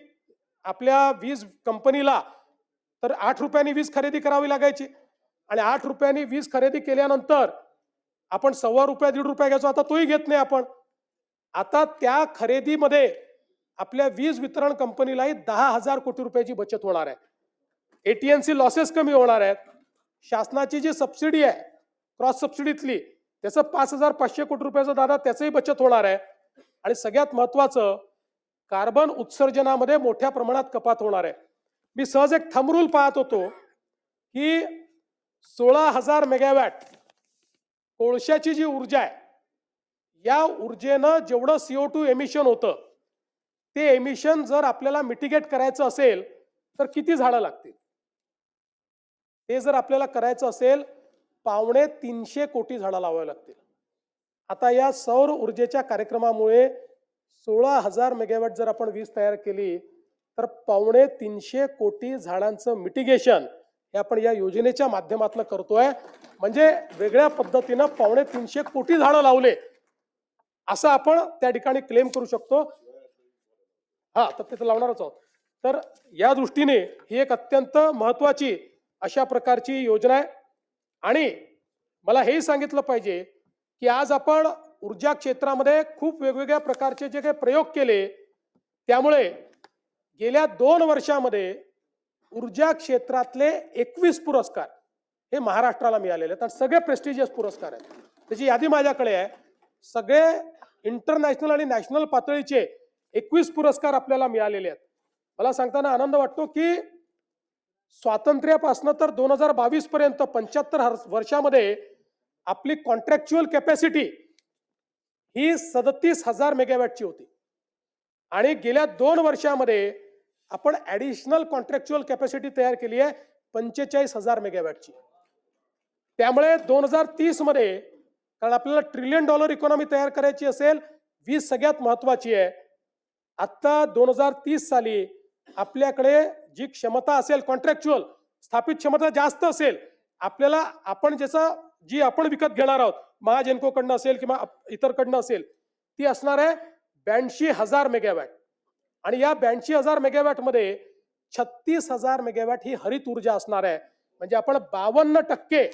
आपल्या वीज कंपनीला तर 8 रुपयांनी वीज खरेदी करावी लागायची आणि 8 रुपयांनी वीज खरेदी केल्यानंतर आपण ₹1.25 ₹1.5 घ्यायचो. आता तोही घेत नाही आपण. आता त्या खरेदीमध्ये आपल्या वीज वितरण कंपनीलाही 10,000 कोटी रुपयाची बचत होणार आहे. एटीएनसी लॉसेस कमी होणार आहेत. शासनाची जी सबसिडी आहे क्रॉस सबसिडीतली त्याचं 5,500 कोटी रुपयाचं दादा त्याचंही बचत होणार आहे आणि सगळ्यात महत्वाचं कार्बन उत्सर्जनामध्ये मोठ्या प्रमाणात कपात होणार आहे. मी सहज एक थंब रूल पाहत होतो की 16,000 मेगावॅट कोळशाची जी ऊर्जा आहे या ऊर्जेनं जेवढं CO2 एमिशन होतं ते एमिशन जर आपल्याला मिटिगेट करायचं असेल तर किती झाडं लागतील? ते जर आपल्याला करायचं असेल 250 कोटी झाडं लावावी लागतील. आता या सौर ऊर्जेच्या कार्यक्रमामुळे 16,000 मेगावॅट जर आपण वीज तयार केली तर 250 कोटी झाडांचं मिटिगेशन हे आपण या योजनेच्या माध्यमातून करतोय. म्हणजे वेगळ्या पद्धतीनं 250 कोटी झाडं लावले असं आपण त्या ठिकाणी क्लेम करू शकतो. हा तर तिथे लावणारच आहोत. तर या दृष्टीने ही एक अत्यंत महत्वाची अशा प्रकारची योजना आहे आणि मला हेही सांगितलं पाहिजे की आज आपण ऊर्जा क्षेत्रामध्ये खूप वेगवेगळ्या प्रकारचे जे काही प्रयोग केले त्यामुळे गेल्या 2 वर्षामध्ये ऊर्जा क्षेत्रातले 21 पुरस्कार हे महाराष्ट्राला मिळालेले आहेत आणि सगळे प्रेस्टिजियस पुरस्कार आहेत. त्याची यादी माझ्याकडे आहे. सगळे इंटरनॅशनल आणि नॅशनल पातळीचे 21 पुरस्कार आपल्याला मिळालेले आहेत. मला सांगताना आनंद वाटतो की स्वातंत्र्यापासून तर 2022 पर्यंत 75 वर्षामध्ये आपली कॉन्ट्रॅक्च्युअल कॅपॅसिटी ही 37,000 मेगावॅटची होती आणि गेल्या 2 वर्षामध्ये आपण ऍडिशनल कॉन्ट्रॅक्च्युअल कॅपॅसिटी तयार केली आहे 45,000 मेगावॅटची. त्यामुळे 2030 मध्ये कारण आपल्याला $1 ट्रिलियन इकॉनॉमी तयार करायची असेल वीज सगळ्यात महत्वाची आहे. आता 2030 साली आपल्याकडे जी क्षमता असेल कॉन्ट्रॅक्च्युअल स्थापित क्षमता जास्त असेल आपल्याला आपण जी आपण विकत घेणार आहोत महाजेनकोकडनं असेल किंवा इतरकडनं असेल ती असणार आहे 82,000 मेगावॅट आणि या 82,000 मेगावॅट मध्ये 36,000 मेगावॅट ही हरित ऊर्जा असणार आहे. म्हणजे आपण 52%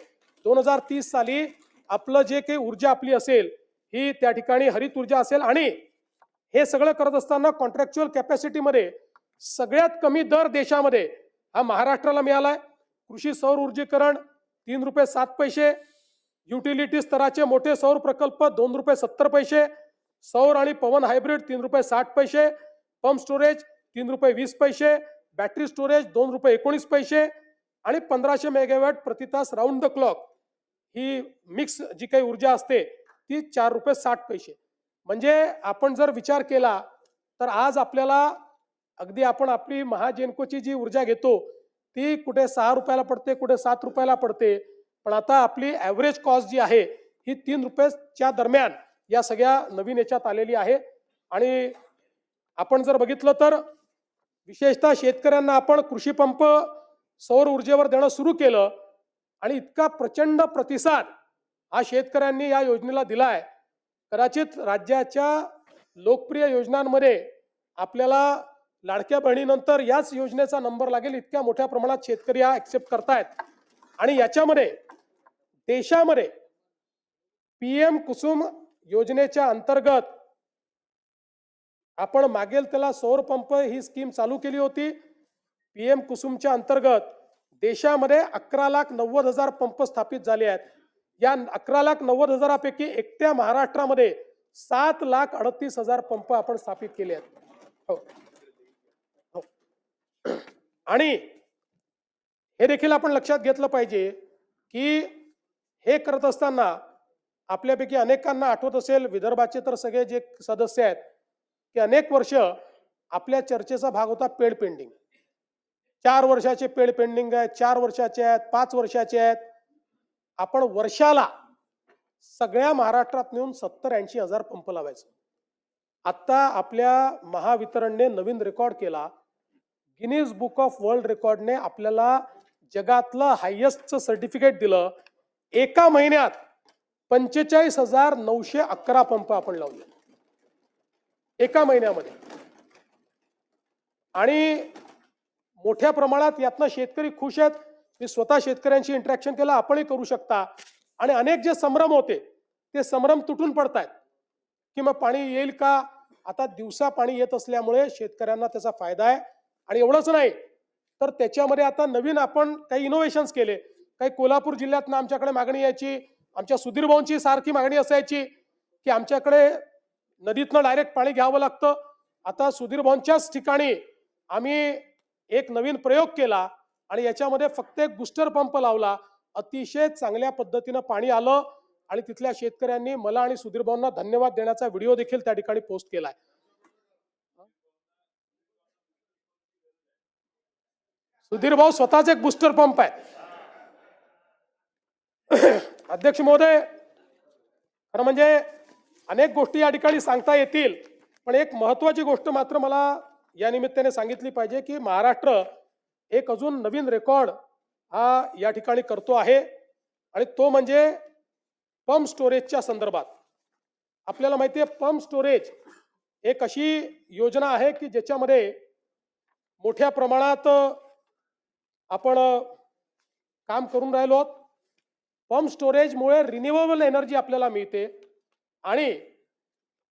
2030 साली आपलं जे काही ऊर्जा आपली असेल ही त्या ठिकाणी हरित ऊर्जा असेल आणि हे सगळं करत असताना कॉन्ट्रॅक्च्युअल कॅपॅसिटीमध्ये सगळ्यात कमी दर देशामध्ये हा महाराष्ट्राला मिळालाय. कृषी सौर ऊर्जीकरण ₹3.07, युटिलिटी स्तराचे मोठे सौर प्रकल्प ₹2.70, सौर आणि पवन हायब्रिड 3 रुपये 60 पैसे, पंप स्टोरेज 3 रुपये 20 पैसे, बॅटरी स्टोरेज 2 रुपये 19 पैसे आणि 1500 मेगावॅट प्रति तास राऊंड द क्लॉक ही मिक्स जी काही ऊर्जा असते ती 4 रुपये 60 पैसे. म्हणजे आपण जर विचार केला तर आज आपल्याला अगदी आपण आपली महाजेनकोची जी ऊर्जा घेतो ती कुठे 6 रुपयाला पडते, कुठे 7 रुपयाला पडते, पण आता आपली ॲव्हरेज कॉस्ट जी आहे ही 3 रुपयाच्या दरम्यान या सगळ्या नवीन याच्यात आलेली आहे. आणि आपण जर बघितलं तर विशेषतः शेतकऱ्यांना आपण कृषी पंप सौर ऊर्जेवर देणं सुरू केलं आणि इतका प्रचंड प्रतिसाद हा शेतकऱ्यांनी या योजनेला दिलाय. कदाचित राज्याच्या लोकप्रिय योजनांमध्ये आपल्याला लाडक्या बहिणीनंतर याच योजनेचा नंबर लागेल, इतक्या मोठ्या प्रमाणात शेतकरी हा ऍक्सेप्ट करतायत. आणि याच्यामध्ये देशामध्ये PM कुसुम योजनेच्या अंतर्गत आपण मागेल त्याला सौर पंप ही स्कीम चालू केली होती. PM कुसुमच्या अंतर्गत देशामध्ये 11,90,000 पंप स्थापित झाले आहेत. या 11,90,000पैकी एकट्या महाराष्ट्रामध्ये 7,38,000 पंप आपण स्थापित केले आहेत. हो. हो. आणि हे देखील आपण लक्षात घेतलं पाहिजे की हे करत असताना आपल्यापैकी अनेकांना आठवत असेल, विदर्भाचे तर सगळे जे सदस्य आहेत की अनेक वर्ष आपल्या चर्चेचा भाग होता पेड पेंडिंग. 4 वर्षाचे पेड पेंडिंग आहेत, 4 वर्षाचे आहेत, 5 वर्षाचे आहेत. आपण वर्षाला सगळ्या महाराष्ट्रात मिळून 70-80 हजार पंप लावायचे. आता आपल्या महावितरणने नवीन रेकॉर्ड केला. गिनीज बुक ऑफ वर्ल्ड रेकॉर्डने आपल्याला जगातलं हायेस्टचं सर्टिफिकेट दिलं. एका महिन्यात 45,911 पंप आपण लावले एका महिन्यामध्ये. आणि मोठ्या प्रमाणात यातनं शेतकरी खुश आहेत. मी स्वतः शेतकऱ्यांशी इंटरॅक्शन केलं, आपणही करू शकता. आणि अनेक जे संभ्रम होते ते संभ्रम तुटून पडतायत की मग पाणी येईल का. आता दिवसा पाणी येत असल्यामुळे शेतकऱ्यांना त्याचा फायदा आहे. आणि एवढंच नाही तर त्याच्यामध्ये आता नवीन आपण काही इनोव्हेशन्स केले. काही कोल्हापूर जिल्ह्यातनं आमच्याकडे मागणी यायची, आमच्या सुधीर भाऊंची सारखी मागणी असायची की आमच्याकडे नदीतनं डायरेक्ट पाणी घ्यावं लागतं. आता सुधीर भाऊंच्याच ठिकाणी आम्ही एक नवीन प्रयोग केला आणि याच्यामध्ये फक्त एक बूस्टर पंप लावला. अतिशय चांगल्या पद्धतीनं पाणी आलं आणि तिथल्या शेतकऱ्यांनी मला आणि सुधीर भाऊंना धन्यवाद देण्याचा व्हिडिओ देखील त्या ठिकाणी पोस्ट केलाय. सुधीर भाऊ स्वतःच एक बूस्टर पंप आहे. अध्यक्ष महोदय, खरं म्हणजे अनेक गोष्टी या ठिकाणी सांगता येतील, पण एक महत्वाची गोष्ट मात्र मला या निमित्ताने सांगितली पाहिजे की महाराष्ट्र एक अजून नवीन रेकॉर्ड हा या ठिकाणी करतो आहे. आणि तो म्हणजे पंप स्टोरेजच्या संदर्भात. आपल्याला माहिती आहे पंप स्टोरेज एक अशी योजना आहे की ज्याच्यामध्ये मोठ्या प्रमाणात आपण काम करून राहिलो आहोत. पंप स्टोरेजमुळे रिन्युएबल एनर्जी आपल्याला मिळते. आणि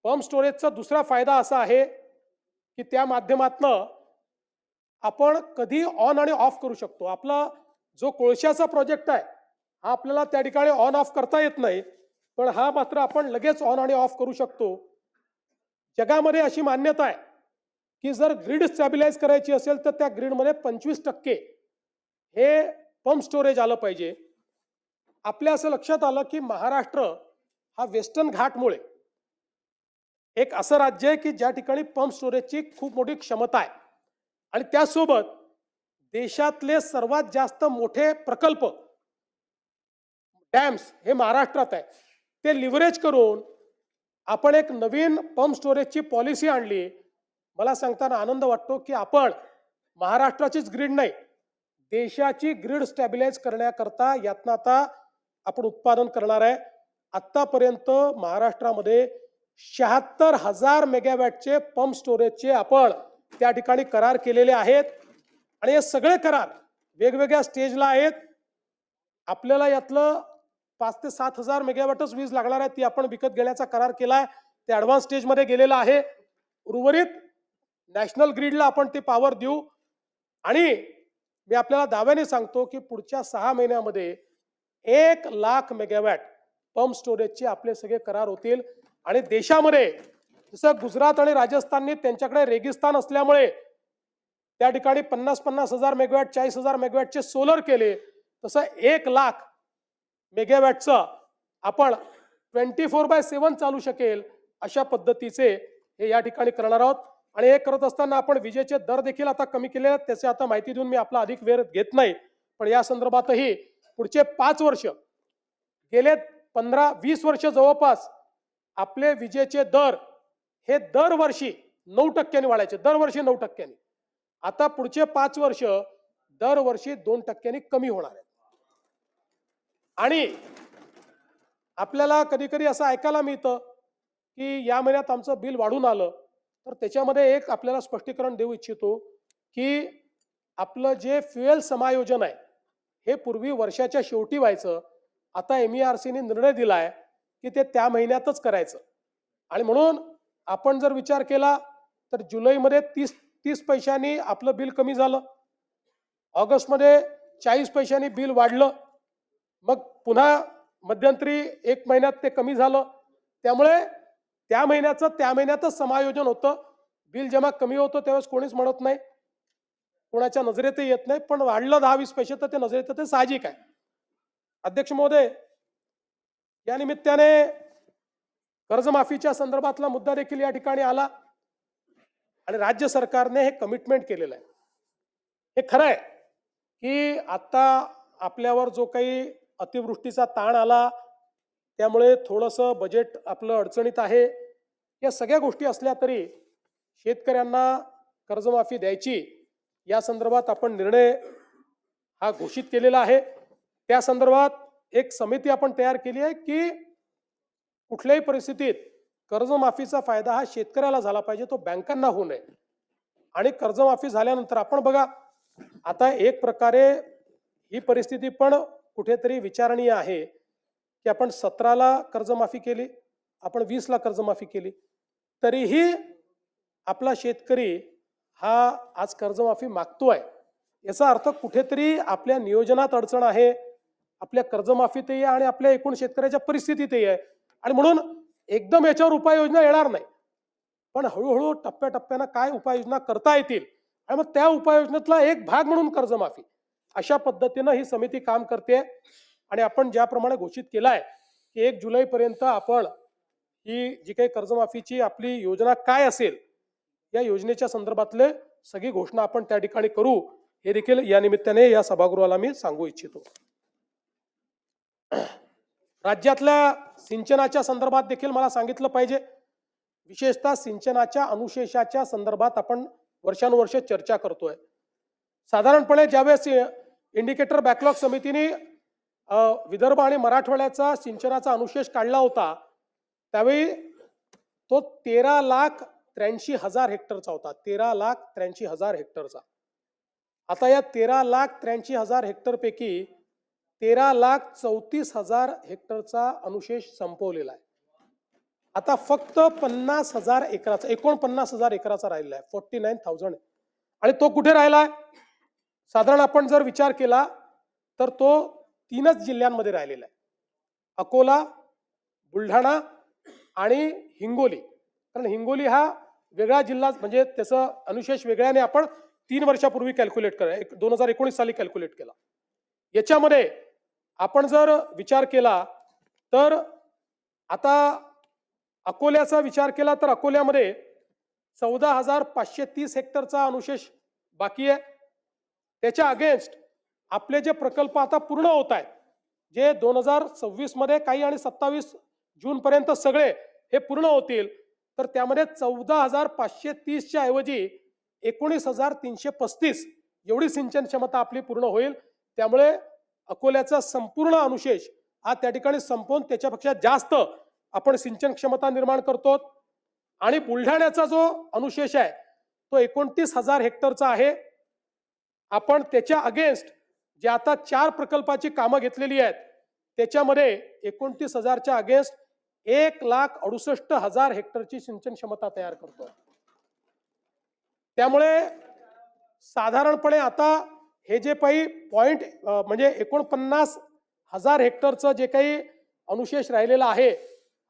पंप स्टोरेजचा दुसरा फायदा असा आहे की त्या माध्यमातनं आपण कधी ऑन आणि ऑफ करू शकतो. आपला जो कोळशाचा प्रोजेक्ट आहे हा आपल्याला त्या ठिकाणी ऑन ऑफ करता येत नाही, पण हा मात्र आपण लगेच ऑन आणि ऑफ करू शकतो. जगामध्ये अशी मान्यता आहे की जर ग्रीड स्टॅबिलाइज करायची असेल तर त्या ग्रीडमध्ये 25% हे पंप स्टोरेज आलं पाहिजे. आपल्या असं लक्षात आलं की महाराष्ट्र हा वेस्टर्न घाटमुळे एक असं राज्य आहे की ज्या ठिकाणी पंप स्टोरेजची खूप मोठी क्षमता आहे. आणि त्यासोबत देशातले सर्वात जास्त मोठे प्रकल्प डॅम्स हे महाराष्ट्रात आहे. ते लिव्हरेज करून आपण एक नवीन पंप स्टोरेजची पॉलिसी आणली. मला सांगताना आनंद वाटतो की आपण महाराष्ट्राचीच ग्रीड नाही, देशाची ग्रीड स्टॅबिलाइज करण्याकरता यातनं आता आपण उत्पादन करणार आहे. आतापर्यंत महाराष्ट्रामध्ये 76,000 मेगावॅटचे पंप स्टोरेजचे आपण त्या ठिकाणी करार केलेले आहेत. आणि हे सगळे करार वेगवेगळ्या स्टेजला आहेत. आपल्याला यातलं 5 ते 7,000 मेगावॅटच वीज लागणार आहे, ती आपण विकत घेण्याचा करार केलाय. ते ऍडव्हान्स स्टेजमध्ये गेलेलं आहे. उर्वरित नॅशनल ग्रीडला आपण ते पॉवर देऊ. आणि मी आपल्याला दाव्याने सांगतो की पुढच्या 6 महिन्यामध्ये 1 लाख मेगावॅट पंप स्टोरेजचे आपले सगळे करार होतील. आणि देशामध्ये जसं गुजरात आणि राजस्थानने त्यांच्याकडे रेगिस्तान असल्यामुळे त्या ठिकाणी 50-50 हजार मेगावॅट 40,000 मेगावॅटचे सोलर केले, तसं 1,00,000 मेगावॅटचं आपण 24/7 चालू शकेल अशा पद्धतीचे हे या ठिकाणी करणार आहोत. आणि हे करत असताना आपण विजेचे दर देखील आता कमी केले आहेत. त्याची आता माहिती देऊन मी आपला अधिक वेळ घेत नाही, पण या संदर्भातही पुढचे 5 वर्ष, गेले 15-20 वर्ष जवळपास आपले विजेचे दर हे दरवर्षी 9% वाढायचे, दरवर्षी 9%. आता पुढचे 5 वर्ष दरवर्षी 2% कमी होणार आहेत. आणि आपल्याला कधी कधी असं ऐकायला मिळतं की या महिन्यात आमचं बिल वाढून आलं, तर त्याच्यामध्ये एक आपल्याला स्पष्टीकरण देऊ इच्छितो की आपलं जे फ्युएल समायोजन आहे हे पूर्वी वर्षाच्या शेवटी व्हायचं. आता MERCने निर्णय दिलाय की ते त्या महिन्यातच करायचं. आणि म्हणून आपण जर विचार केला तर जुलैमध्ये 30 पैशांनी आपलं बिल कमी झालं, ऑगस्टमध्ये 40 पैशांनी बिल वाढलं, मग पुन्हा मध्यंतरी 1 महिन्यात ते कमी झालं. त्यामुळे त्या महिन्यातच समायोजन होतं. बिल जेव्हा कमी होतं त्यावेळेस कोणीच म्हणत नाही, कोणाच्या नजरेतही येत नाही, पण वाढलं 10-20 पैसे तर ते नजरेत येतं, ते साहजिक आहे. अध्यक्ष महोदय, या निमित्ताने कर्जमाफीच्या संदर्भातला मुद्दा देखील या ठिकाणी आला आणि राज्य सरकारने हे कमिटमेंट केलेलं आहे. हे खरं आहे की आता आपल्यावर जो काही अतिवृष्टीचा ताण आला त्यामुळे थोडंसं बजेट आपलं अडचणीत आहे. या सगळ्या गोष्टी असल्या तरी शेतकऱ्यांना कर्जमाफी द्यायची या संदर्भात आपण निर्णय हा घोषित केलेला आहे. त्या संदर्भात एक समिती आपण तयार केली आहे की कुठल्याही परिस्थितीत कर्जमाफीचा फायदा हा शेतकऱ्याला झाला पाहिजे, तो बँकांना होऊ नये. आणि कर्जमाफी झाल्यानंतर आपण बघा, आता एक प्रकारे ही परिस्थिती पण कुठेतरी विचारणीय आहे की आपण 17ला कर्जमाफी केली, आपण 20ला कर्जमाफी केली, तरीही आपला शेतकरी हा आज कर्जमाफी मागतोय. याचा अर्थ कुठेतरी आपल्या नियोजनात अडचण आहे, आपल्या कर्जमाफीतही आणि आपल्या एकूण शेतकऱ्याच्या परिस्थितीतही आहे. आणि म्हणून एकदम याच्यावर उपाययोजना येणार नाही, पण हळूहळू टप्प्याटप्प्यानं काय उपाययोजना करता येतील आणि मग त्या उपाययोजनेतला एक भाग म्हणून कर्जमाफी, अशा पद्धतीनं ही समिती काम करते. आणि आपण ज्याप्रमाणे घोषित केलं आहे की 1 जुलैपर्यंत आपण ही जी काही कर्जमाफीची आपली योजना काय असेल या योजनेच्या संदर्भातले सगळी घोषणा आपण त्या ठिकाणी करू, हे देखील या निमित्ताने या सभागृहाला मी सांगू इच्छितो. राज्यातल्या सिंचनाच्या संदर्भात देखील मला सांगितलं पाहिजे. विशेषतः सिंचनाच्या अनुशेषाच्या संदर्भात आपण वर्षानुवर्ष चर्चा करतोय. साधारणपणे ज्यावेळेस इंडिकेटर बॅकलॉग समितीने विदर्भ आणि मराठवाड्याचा सिंचनाचा अनुशेष काढला होता त्यावेळी तो 13,83,000 हेक्टरचा होता. 13,83,000 हेक्टरचा. आता या 13,83,000 हेक्टर पैकी 13,34,000 हेक्टरचा अनुशेष संपवलेला आहे. आता फक्त 50,000 एकराचा, 49,000 एकराचा राहिलेला आहे, 49,000. आणि तो कुठे राहिला आहे? साधारण आपण जर विचार केला तर तो 3च जिल्ह्यांमध्ये राहिलेला आहे, अकोला, बुलढाणा आणि हिंगोली. कारण हिंगोली हा वेगळा जिल्हा, म्हणजे त्याचं अनुशेष वेगळ्याने आपण 3 वर्षापूर्वी कॅल्क्युलेट करा, 2019 साली कॅल्क्युलेट केला. याच्यामध्ये आपण जर विचार केला तर आता अकोल्याचा विचार केला तर अकोल्यामध्ये 14,530 हेक्टरचा अनुशेष बाकी आहे. त्याच्या अगेन्स्ट आपले जे प्रकल्प आता पूर्ण होत आहेत, जे 2026 मध्ये काही आणि 27 जून पर्यंत सगळे हे पूर्ण होतील, तर त्यामध्ये 14,530च्या ऐवजी 19,335 एवढी सिंचन क्षमता आपली पूर्ण होईल. त्यामुळे अकोल्याचा संपूर्ण अनुशेष हा त्या ठिकाणी संपवून त्याच्यापेक्षा जास्त आपण सिंचन क्षमता निर्माण करतो. आणि बुलढाण्याचा जो अनुशेष आहे तो 29,000 हेक्टरचा आहे. आपण त्याच्या अगेन्स्ट जे आता 4 प्रकल्पाची कामं घेतलेली आहेत त्याच्यामध्ये 29,000च्या अगेन्स्ट 1,68,000 हेक्टरची सिंचन क्षमता तयार करतो. त्यामुळे साधारणपणे आता हे जे काही पॉइंट म्हणजे 49,000 हेक्टरचं जे काही अनुशेष राहिलेला आहे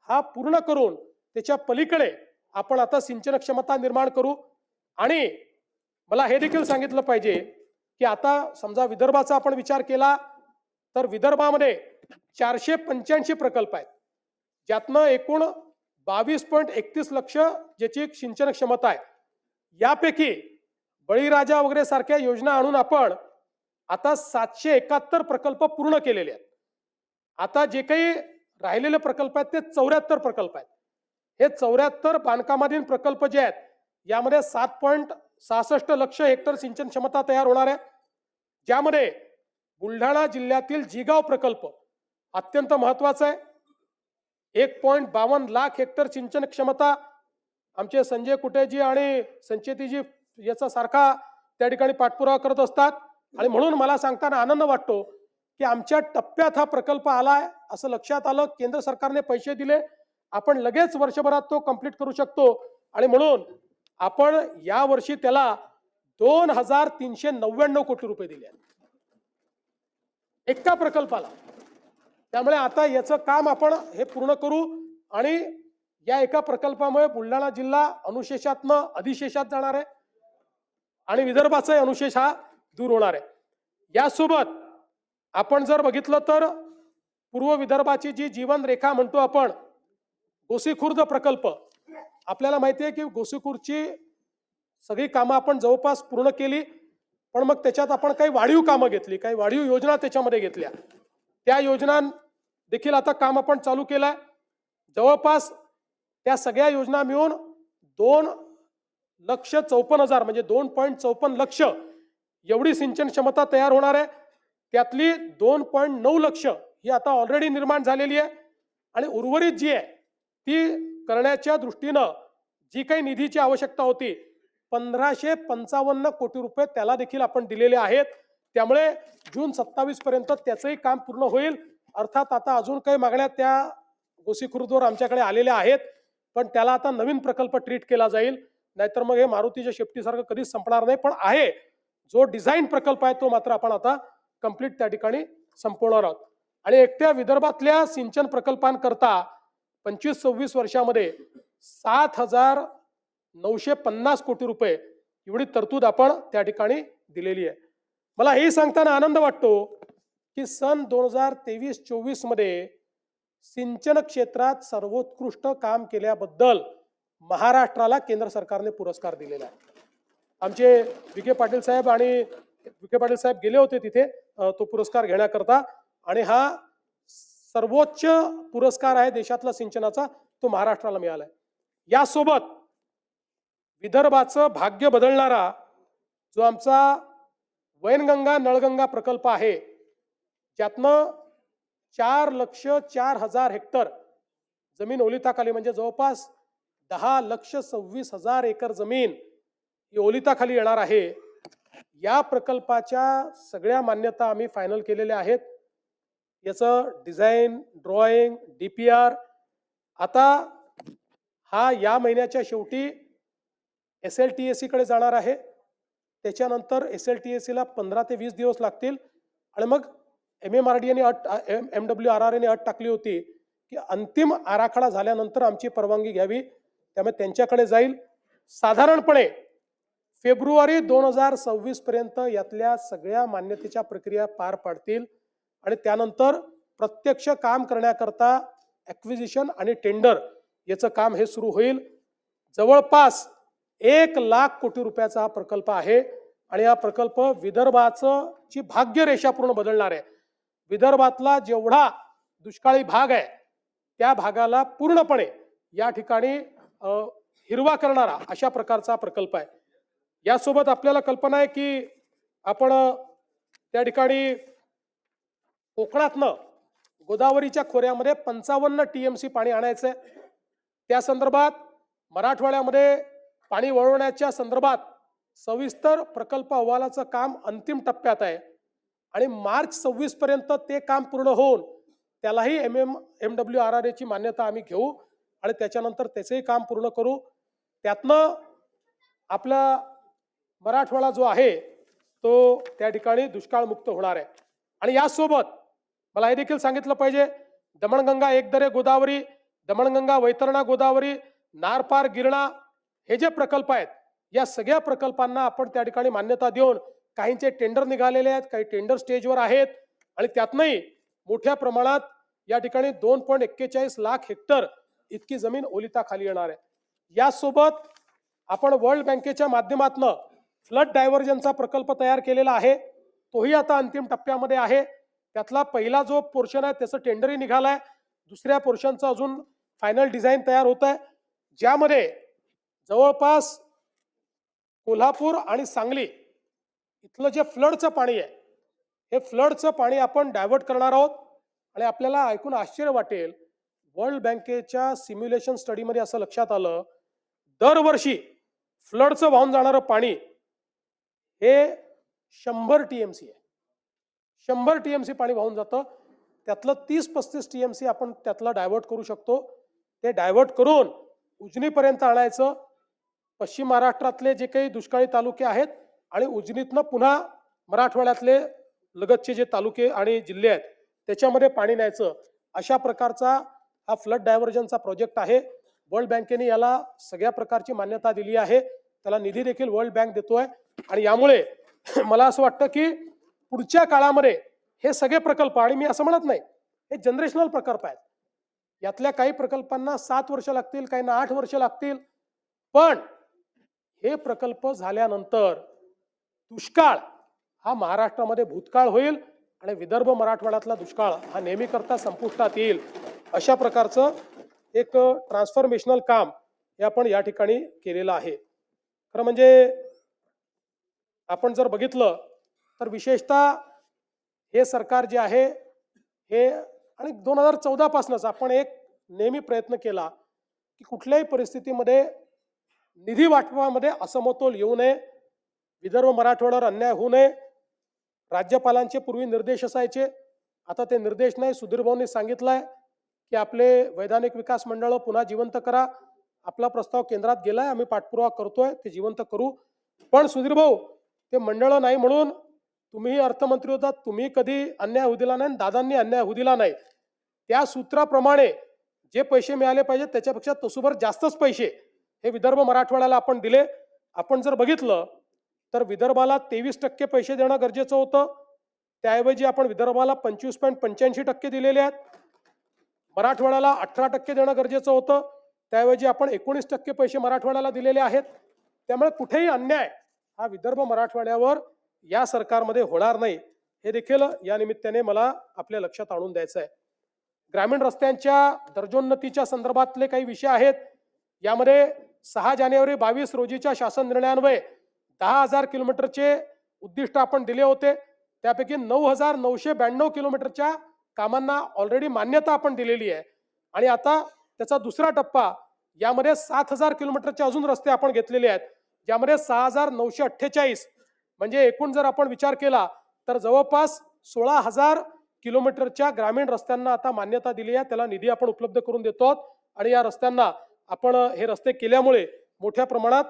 हा पूर्ण करून त्याच्या पलीकडे आपण आता सिंचन क्षमता निर्माण करू. आणि मला हे देखील सांगितलं पाहिजे की आता समजा विदर्भाचा आपण विचार केला तर विदर्भामध्ये 485 प्रकल्प आहेत, ज्यातनं एकूण 22.31 लक्ष ज्याची सिंचन क्षमता आहे. यापैकी बळीराजा वगैरे सारख्या योजना आणून आपण आता 771 प्रकल्प पूर्ण केलेले आहेत. आता जे काही राहिलेले प्रकल्प आहेत ते 74 प्रकल्प आहेत. हे 74 बांधकामाधीन प्रकल्प जे आहेत यामध्ये 7.66 लक्ष हेक्टर सिंचन क्षमता तयार होणार आहे, ज्यामध्ये बुलढाणा जिल्ह्यातील जिगाव प्रकल्प अत्यंत महत्वाचा आहे. 1.52 लाख हेक्टर सिंचन क्षमता आमचे संजय कुटेजी आणि संचेतीजी याचा सारखा त्या ठिकाणी पाठपुरावा करत असतात. आणि म्हणून मला सांगताना आनंद वाटतो की आमच्या टप्प्यात हा प्रकल्प आलाय, असं लक्षात आलं. केंद्र सरकारने पैसे दिले, आपण लगेच वर्षभरात तो कंप्लीट करू शकतो. आणि म्हणून आपण या वर्षी त्याला 2,399 कोटी रुपये दिले आहेत एका प्रकल्पाला. त्यामुळे आता याचं काम आपण हे पूर्ण करू आणि या एका प्रकल्पामुळे बुलढाणा जिल्हा अनुशेषातनं अधिशेषात जाणार आहे आणि विदर्भाचा अनुशेष हा दूर होणार आहे. यासोबत आपण जर बघितलं तर पूर्व विदर्भाची जी जीवन रेखा म्हणतो आपण, गोसीखुर्द प्रकल्प, आपल्याला माहिती आहे की गोसीखुर्दची सगळी कामं आपण जवळपास पूर्ण केली, पण मग त्याच्यात आपण काही वाढीव कामं घेतली, काही वाढीव योजना त्याच्यामध्ये घेतल्या. त्या योजना देखील आता काम आपण चालू केलंय. जवळपास त्या सगळ्या योजना मिळून 2,54,000 म्हणजे 2.54 लक्ष एवढी सिंचन क्षमता तयार होणार आहे. त्यातली 2.9 लक्ष ही आता ऑलरेडी निर्माण झालेली आहे आणि उर्वरित जी आहे ती करण्याच्या दृष्टीनं जी काही निधीची आवश्यकता होती 1,555 कोटी रुपये त्याला देखील आपण दिलेले आहेत. त्यामुळे जून 27 पर्यंत त्याचंही काम पूर्ण होईल. अर्थात आता अजून काही मागण्या त्या गोसीखुर्दवर आमच्याकडे आलेल्या आहेत, पण त्याला आता नवीन प्रकल्प ट्रीट केला जाईल, नाहीतर मग हे मारुतीच्या शेपटीसारखं कधीच संपणार नाही. पण आहे जो डिझाईन प्रकल्प आहे तो मात्र आपण आता कंप्लीट त्या ठिकाणी संपवणार आहोत. आणि एकट्या विदर्भातल्या सिंचन प्रकल्पांकरता 25-26 वर्षामध्ये 7,950 कोटी रुपये एवढी तरतूद आपण त्या ठिकाणी दिलेली आहे. मला हेही सांगताना आनंद वाटतो की सन 2023-24 मध्ये सिंचन क्षेत्रात सर्वोत्कृष्ट काम केल्याबद्दल महाराष्ट्राला केंद्र सरकारने पुरस्कार दिलेला आहे. आमचे विखे पाटील साहेब गेले होते तिथे तो पुरस्कार घेण्याकरता, आणि हा सर्वोच्च पुरस्कार आहे देशातला सिंचनाचा, तो महाराष्ट्राला मिळाला आहे. यासोबत विदर्भाचं भाग्य बदलणारा जो आमचा वैनगंगा नळगंगा प्रकल्प आहे, ज्यातनं 4,04,000 हेक्टर जमीन ओलिताखाली म्हणजे जवळपास 10,26,000 एकर जमीन ही ओलिताखाली येणार आहे. या प्रकल्पाच्या सगळ्या मान्यता आम्ही फायनल केलेल्या आहेत. याचं डिझाईन, ड्रॉइंग, DPR आता हा या महिन्याच्या शेवटी SLTAC कडे जाणार आहे. त्याच्यानंतर SLTAC ला 15 ते 20 दिवस लागतील आणि मग MMRDA ने MWRRA ने अट टाकली होती की अंतिम आराखडा झाल्यानंतर आमची परवानगी घ्यावी, त्यामुळे त्यांच्याकडे जाईल. साधारणपणे फेब्रुवारी 2026 पर्यंत यातल्या सगळ्या मान्यतेच्या प्रक्रिया पार पाडतील आणि त्यानंतर प्रत्यक्ष काम करण्याकरता ॲक्विजिशन आणि टेंडर याचं काम हे सुरू होईल. जवळपास 1,00,000 कोटी रुपयाचा हा प्रकल्प आहे आणि हा प्रकल्प विदर्भाचं ची भाग्यरेषा पूर्ण बदलणार आहे. विदर्भातला जेवढा दुष्काळी भाग आहे त्या भागाला पूर्णपणे या ठिकाणी हिरवा करणारा अशा प्रकारचा प्रकल्प आहे. यासोबत आपल्याला कल्पना आहे की आपण त्या ठिकाणी कोकणातनं गोदावरीच्या खोऱ्यामध्ये 55 TMC पाणी आणायचं आहे. त्या संदर्भात मराठवाड्यामध्ये पाणी वळवण्याच्या संदर्भात सविस्तर प्रकल्प अहवालाचं काम अंतिम टप्प्यात आहे आणि मार्च 26 पर्यंत ते काम पूर्ण होऊन त्यालाही MWRRA ची मान्यता आम्ही घेऊ आणि त्याच्यानंतर त्याचंही काम पूर्ण करू. त्यातनं आपला मराठवाडा जो आहे तो त्या ठिकाणी दुष्काळमुक्त होणार आहे. आणि यासोबत मला हे देखील सांगितलं पाहिजे, दमणगंगा एकदरे गोदावरी, दमणगंगा वैतरणा गोदावरी, नारपार गिरणा हे जे प्रकल्प आहेत, या सगळ्या प्रकल्पांना आपण त्या ठिकाणी मान्यता देऊन काहींचे टेंडर निघालेले आहेत, काही टेंडर स्टेजवर आहेत आणि त्यातनंही मोठ्या प्रमाणात या ठिकाणी 2.41 लाख हेक्टर इतकी जमीन ओलिताखाली येणार आहे. यासोबत आपण वर्ल्ड बँकेच्या माध्यमातून फ्लड डायव्हर्जनचा प्रकल्प तयार केलेला आहे. तोही आता अंतिम टप्प्यामध्ये आहे. त्यातला पहिला जो पोर्शन आहे त्याचं टेंडरही निघालाय. दुसऱ्या पोर्शनचं अजून फायनल डिझाईन तयार होत आहे, ज्यामध्ये जवळपास कोल्हापूर आणि सांगली इथलं जे फ्लडचं पाणी आहे, हे फ्लडचं पाणी आपण डायव्हर्ट करणार आहोत. आणि आपल्याला ऐकून आश्चर्य वाटेल, वर्ल्ड बँकेच्या सिम्युलेशन स्टडीमध्ये असं लक्षात आलं, दरवर्षी फ्लडचं वाहून जाणारं पाणी हे 100 TMC आहे. 100 TMC पाणी वाहून जातं. त्यातलं 30-35 TMC आपण त्यातलं डायव्हर्ट करू शकतो. ते डायव्हर्ट करून उजनीपर्यंत आणायचं. पश्चिम महाराष्ट्रातले जे काही दुष्काळी तालुके आहेत आणि उजनीतनं पुन्हा मराठवाड्यातले लगतचे जे तालुके आणि जिल्हे आहेत त्याच्यामध्ये पाणी न्यायचं. अशा प्रकारचा हा फ्लड डायव्हर्जनचा प्रोजेक्ट आहे. वर्ल्ड बँकेने याला सगळ्या प्रकारची मान्यता दिली आहे. त्याला निधी देखील वर्ल्ड बँक देतोय. आणि यामुळे मला असं वाटतं की पुढच्या काळामध्ये हे सगळे प्रकल्प, आणि मी असं म्हणत नाही, हे जनरेशनल प्रकल्प आहेत. यातल्या काही प्रकल्पांना 7 वर्ष लागतील, काहींना 8 वर्ष लागतील. पण हे प्रकल्प झाल्यानंतर दुष्काळ हा महाराष्ट्रामध्ये भूतकाळ होईल आणि विदर्भ मराठवाड्यातला दुष्काळ हा नेहमी करता संपुष्टात येईल. अशा प्रकारचं एक ट्रान्सफॉर्मेशनल काम हे आपण या ठिकाणी केलेलं आहे. खरं म्हणजे आपण जर बघितलं तर विशेषतः हे सरकार जे आहे हे, आणि 2014 पासूनच आपण एक नेहमी प्रयत्न केला की कुठल्याही परिस्थितीमध्ये निधी वाटपामध्ये असमतोल येऊ नये, विदर्भ मराठवाड्यावर अन्याय होऊ नये. राज्यपालांचे पूर्वी निर्देश असायचे, आता ते निर्देश नाही. सुधीर भाऊंनी सांगितलंय की आपले वैधानिक विकास मंडळ पुन्हा जिवंत करा. आपला प्रस्ताव केंद्रात गेलाय, आम्ही पाठपुरावा करतोय, ते जिवंत करू. पण सुधीर भाऊ, ते मंडळ नाही म्हणून तुम्ही अर्थमंत्री होतात, तुम्ही कधी अन्याय होऊ दिला नाही, दादांनी अन्याय होऊ दिला नाही. त्या सूत्राप्रमाणे जे पैसे मिळाले पाहिजे त्याच्यापेक्षा तसूभर जास्तच पैसे हे विदर्भ मराठवाड्याला आपण दिले. आपण जर बघितलं तर विदर्भाला 23% पैसे देणं गरजेचं होतं, त्याऐवजी आपण विदर्भाला 25.85% दिलेले आहेत. मराठवाड्याला 18% देणं गरजेचं होतं, त्याऐवजी आपण 19% पैसे मराठवाड्याला दिलेले आहेत. त्यामुळे कुठेही अन्याय हा विदर्भ मराठवाड्यावर या सरकारमध्ये होणार नाही, हे देखील या निमित्ताने मला आपल्या लक्षात आणून द्यायचं आहे. ग्रामीण रस्त्यांच्या दर्जोन्नतीच्या संदर्भातले काही विषय आहेत. यामध्ये 6 जानेवारी 22 रोजीच्या शासन निर्णयान्वये 10,000 किलोमीटरचे उद्दिष्ट आपण दिले होते. त्यापैकी 9,992 किलोमीटरच्या कामांना ऑलरेडी मान्यता आपण दिलेली आहे. आणि आता त्याचा दुसरा टप्पा, यामध्ये 7,000 किलोमीटरचे अजून रस्ते आपण घेतलेले आहेत, ज्यामध्ये 6,948, म्हणजे एकूण जर आपण विचार केला तर जवळपास 16,000 किलोमीटरच्या ग्रामीण रस्त्यांना आता मान्यता दिली आहे. त्याला निधी आपण उपलब्ध करून देतो आणि या रस्त्यांना आपण हे रस्ते केल्यामुळे मोठ्या प्रमाणात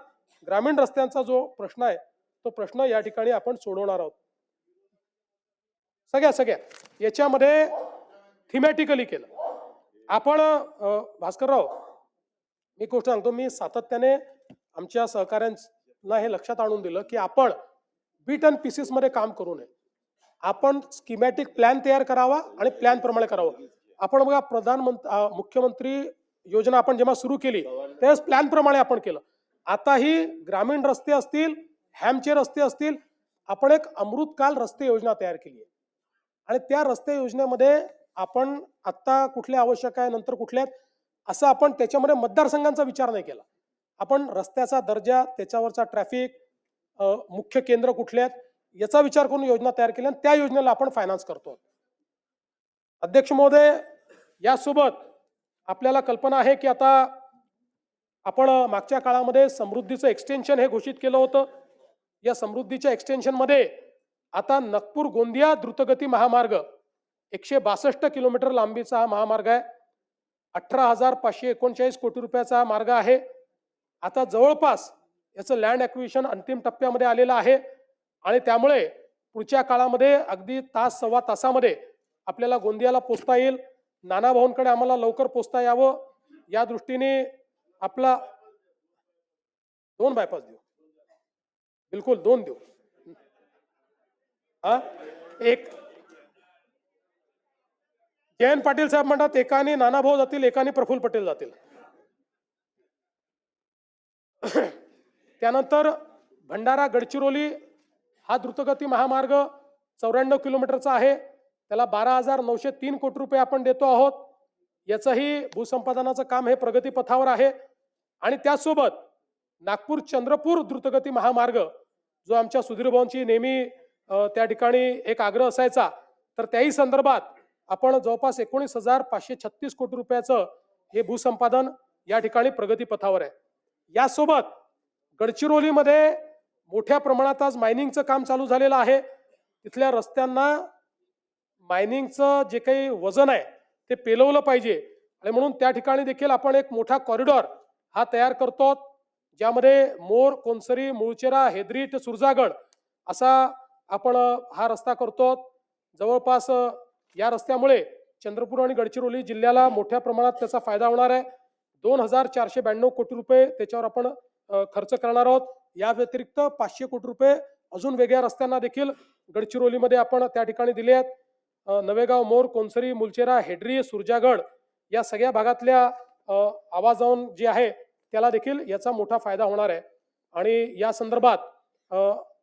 ग्रामीण रस्त्यांचा जो प्रश्न आहे तो प्रश्न या ठिकाणी आपण सोडवणार आहोत. सगळ्या याच्यामध्ये थीमॅटिकली केलं आपण. भास्करराव, मी गोष्ट सांगतो, मी सातत्याने आमच्या सहकाऱ्यांना हे लक्षात आणून दिलं की आपण बीट अँड पीसेस मध्ये काम करू नये. आपण स्कीमॅटिक प्लॅन तयार करावा आणि प्लॅन प्रमाणे करावं. आपण बघा, मुख्यमंत्री योजना आपण जेव्हा सुरू केली त्यावेळेस प्लॅन प्रमाणे आपण केलं. आताही ग्रामीण रस्ते असतील, हॅमचे रस्ते असतील, आपण एक अमृतकाल रस्ते योजना तयार केली आहे. आणि त्या रस्ते योजनेमध्ये आपण आत्ता कुठले आवश्यक आहे, नंतर कुठले आहेत, असं आपण त्याच्यामध्ये मतदारसंघांचा विचार नाही केला. आपण रस्त्याचा दर्जा, त्याच्यावरचा ट्रॅफिक, मुख्य केंद्र कुठले आहेत याचा विचार करून योजना तयार केली आणि त्या योजनेला आपण फायनान्स करतो. अध्यक्ष महोदय, यासोबत आपल्याला कल्पना आहे की आता आपण मागच्या काळामध्ये समृद्धीचं एक्सटेन्शन हे घोषित केलं होतं. या समृद्धीच्या एक्सटेन्शनमध्ये आता नागपूर गोंदिया द्रुतगती महामार्ग 162 किलोमीटर लांबीचा हा महामार्ग आहे. 18,539 कोटी रुपयाचा हा मार्ग आहे. आता जवळपास याचं लँड ॲक्विजिशन अंतिम टप्प्यामध्ये आलेलं आहे आणि त्यामुळे पुढच्या काळामध्ये अगदी तास-सव्वा तासामध्ये आपल्याला गोंदियाला पोचता येईल. नाना भाऊंकडे आम्हाला लवकर पोचता यावं या दृष्टीने आपला 2 बायपास देऊ, बिलकुल 2 देऊ. हा एक जयंत पाटील साहेब म्हणतात एकाने नानाभाऊ जातील, एकाने प्रफुल्ल पटेल जातील. त्यानंतर भंडारा गडचिरोली हा द्रुतगती महामार्ग 94 किलोमीटरचा आहे. त्याला 12,903 कोटी रुपये आपण देतो आहोत. याचंही भूसंपादनाचं काम हे प्रगतीपथावर आहे. आणि त्यासोबत नागपूर चंद्रपूर द्रुतगती महामार्ग जो आमच्या सुधीर भाऊंची नेहमी त्या ठिकाणी एक आग्रह असायचा, तर त्याही संदर्भात आपण जवळपास 19,536 कोटी रुपयाचं हे भूसंपादन या ठिकाणी प्रगतीपथावर आहे. यासोबत गडचिरोलीमध्ये मोठ्या प्रमाणात आज मायनिंगचं काम चालू झालेलं आहे. तिथल्या रस्त्यांना मायनिंगचं जे काही वजन आहे ते पेलवलं पाहिजे आणि म्हणून त्या ठिकाणी देखील आपण एक मोठा कॉरिडॉर हा तयार करतो, ज्यामध्ये मोर, कोनसरी, मुळचेरा, हेदरी ते सुरजागड असा आपण हा रस्ता करतो. जवळपास या रस्त्यामुळे चंद्रपूर आणि गडचिरोली जिल्ह्याला मोठ्या प्रमाणात त्याचा फायदा होणार आहे. 2,492 कोटी रुपये त्याच्यावर आपण खर्च करणार आहोत. या व्यतिरिक्त 500 कोटी रुपये अजून वेगळ्या रस्त्यांना देखील गडचिरोलीमध्ये आपण त्या ठिकाणी दिले आहेत. नवेगाव, मोर, कोनसरी, मुलचेरा, हेडरी, सुरजागड या सगळ्या भागातल्या आवाजाऊन जे आहे त्याला देखील याचा मोठा फायदा होणार आहे. आणि या संदर्भात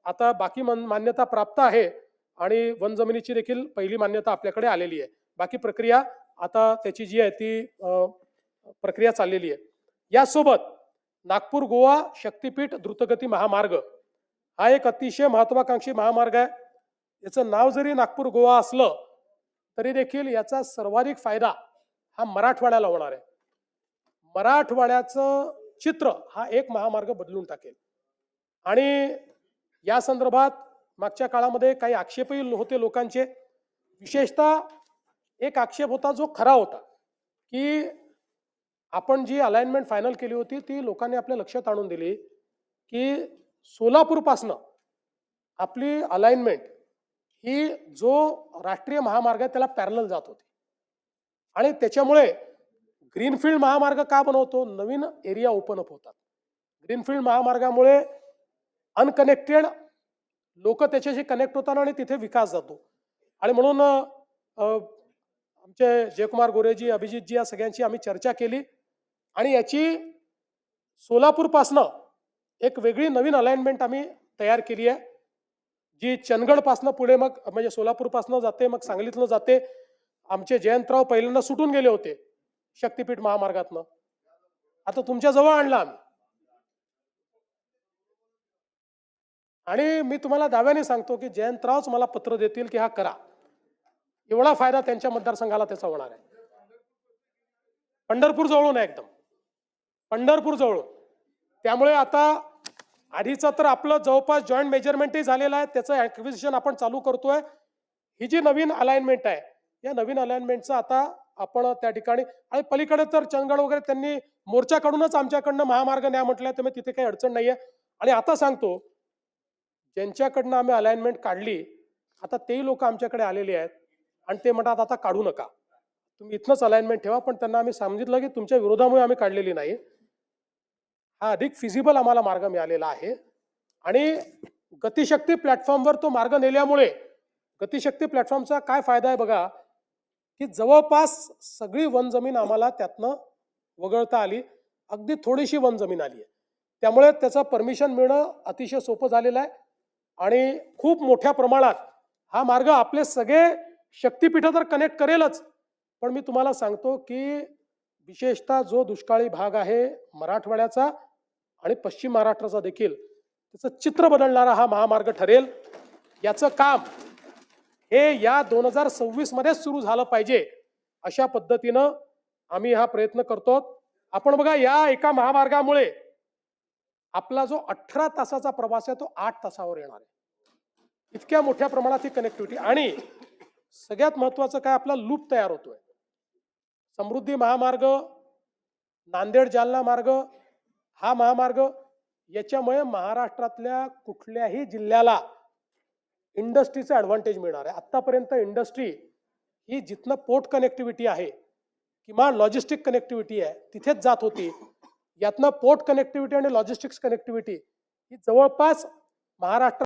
आता बाकी मान्यता प्राप्त आहे आणि वन जमिनीची देखील पहिली मान्यता आपल्याकडे आलेली आहे. बाकी प्रक्रिया आता त्याची जी आहे ती प्रक्रिया चाललेली आहे. यासोबत नागपूर गोवा शक्तीपीठ द्रुतगती महामार्ग हा एक अतिशय महत्वाकांक्षी महामार्ग आहे. याचं नाव जरी नागपूर गोवा असलं तरी देखील याचा सर्वाधिक फायदा हा मराठवाड्याला होणार आहे. मराठवाड्याचं चित्र हा एक महामार्ग बदलून टाकेल. आणि या संदर्भात मागच्या काळामध्ये काही आक्षेपही होते लोकांचे. विशेषतः एक आक्षेप होता जो खरा होता की आपण जी अलाइनमेंट फायनल केली होती ती लोकांनी आपल्या लक्षात आणून दिली की सोलापूरपासनं आपली अलाइनमेंट ही जो राष्ट्रीय महामार्ग आहे त्याला पॅरलल जात होती. आणि त्याच्यामुळे ग्रीनफील्ड महामार्ग का बनवतो, नवीन एरिया ओपन अप होतात. ग्रीनफील्ड महामार्गामुळे अनकनेक्टेड लोक त्याच्याशी कनेक्ट होतात आणि तिथे विकास जातो. आणि म्हणून आमचे जयकुमार गोरेजी, अभिजितजी या सगळ्यांची आम्ही चर्चा केली आणि याची सोलापूरपासनं एक वेगळी नवीन अलाइनमेंट आम्ही तयार केली आहे, जी चंदगडपासनं पुढे मग म्हणजे सोलापूरपासनं जाते, मग सांगलीतनं जाते. आमचे जयंतराव पहिल्यांदा सुटून गेले होते शक्तीपीठ महामार्गातनं, आता तुमच्या जवळ आणलं आम्ही. आणि मी तुम्हाला दाव्याने सांगतो की जयंतरावच मला पत्र देतील की हा करा. एवढा फायदा त्यांच्या मतदारसंघाला त्याचा होणार आहे. पंढरपूर जवळून आहे, एकदम पंढरपूर जवळून. त्यामुळे आता आधीचं तर आपलं जवळपास जॉईंट मेजरमेंटही झालेलं आहे, त्याचं ॲक्विजिशन आपण चालू करतोय. ही जी नवीन अलाइनमेंट आहे या नवीन अलाइनमेंटचं आता आपण त्या ठिकाणी, आणि पलीकडे तर चंदगड वगैरे त्यांनी मोर्चा काढूनच आमच्याकडनं महामार्ग न्या म्हटलंय, तर तिथे काही अडचण नाहीये. आणि आता सांगतो, ज्यांच्याकडनं आम्ही अलाइनमेंट काढली आता तेही लोक आमच्याकडे आलेले आहेत आणि ते म्हणतात आता काढू नका, तुम्ही इथनंच अलाइनमेंट ठेवा. पण त्यांना आम्ही सांगितलं की तुमच्या विरोधामुळे आम्ही काढलेली नाही, हा अधिक फिजिबल आम्हाला मार्ग मिळालेला आहे. आणि गतिशक्ती प्लॅटफॉर्मवर तो मार्ग नेल्यामुळे गतिशक्ती प्लॅटफॉर्मचा काय फायदा आहे बघा, की जवळपास सगळी वन जमीन आम्हाला त्यातनं वगळता आली. अगदी थोडीशी वन जमीन आली आहे, त्यामुळे त्याचं परमिशन मिळणं अतिशय सोपं झालेलं आहे. आणि खूप मोठ्या प्रमाणात हा मार्ग आपले सगळे शक्तीपीठं तर कनेक्ट करेलच, पण मी तुम्हाला सांगतो की विशेषतः जो दुष्काळी भाग आहे मराठवाड्याचा आणि पश्चिम महाराष्ट्राचा देखील, त्याचं चित्र बदलणारा हा महामार्ग ठरेल. याचं काम हे या 2026 मध्येच सुरू झालं पाहिजे, अशा पद्धतीनं आम्ही हा प्रयत्न करतो. आपण बघा, या एका महामार्गामुळे आपला जो 18 तासाचा प्रवास आहे तो 8 तासावर येणार आहे. इतक्या मोठ्या प्रमाणात ही कनेक्टिव्हिटी. आणि सगळ्यात महत्वाचं काय, आपला लूप तयार होतोय. समृद्धी महामार्ग, नांदेड जालना मार्ग, हा महामार्ग, याच्यामुळे महाराष्ट्रातल्या कुठल्याही जिल्ह्याला इंडस्ट्रीचं ॲडव्हान्टेज मिळणार आहे. आतापर्यंत इंडस्ट्री ही जिथनं पोर्ट कनेक्टिव्हिटी आहे किंवा लॉजिस्टिक कनेक्टिव्हिटी आहे तिथेच जात होती. यातनं पोर्ट कनेक्टिव्हिटी आणि लॉजिस्टिक्स कनेक्टिव्हिटी ही जवळपास महाराष्ट्र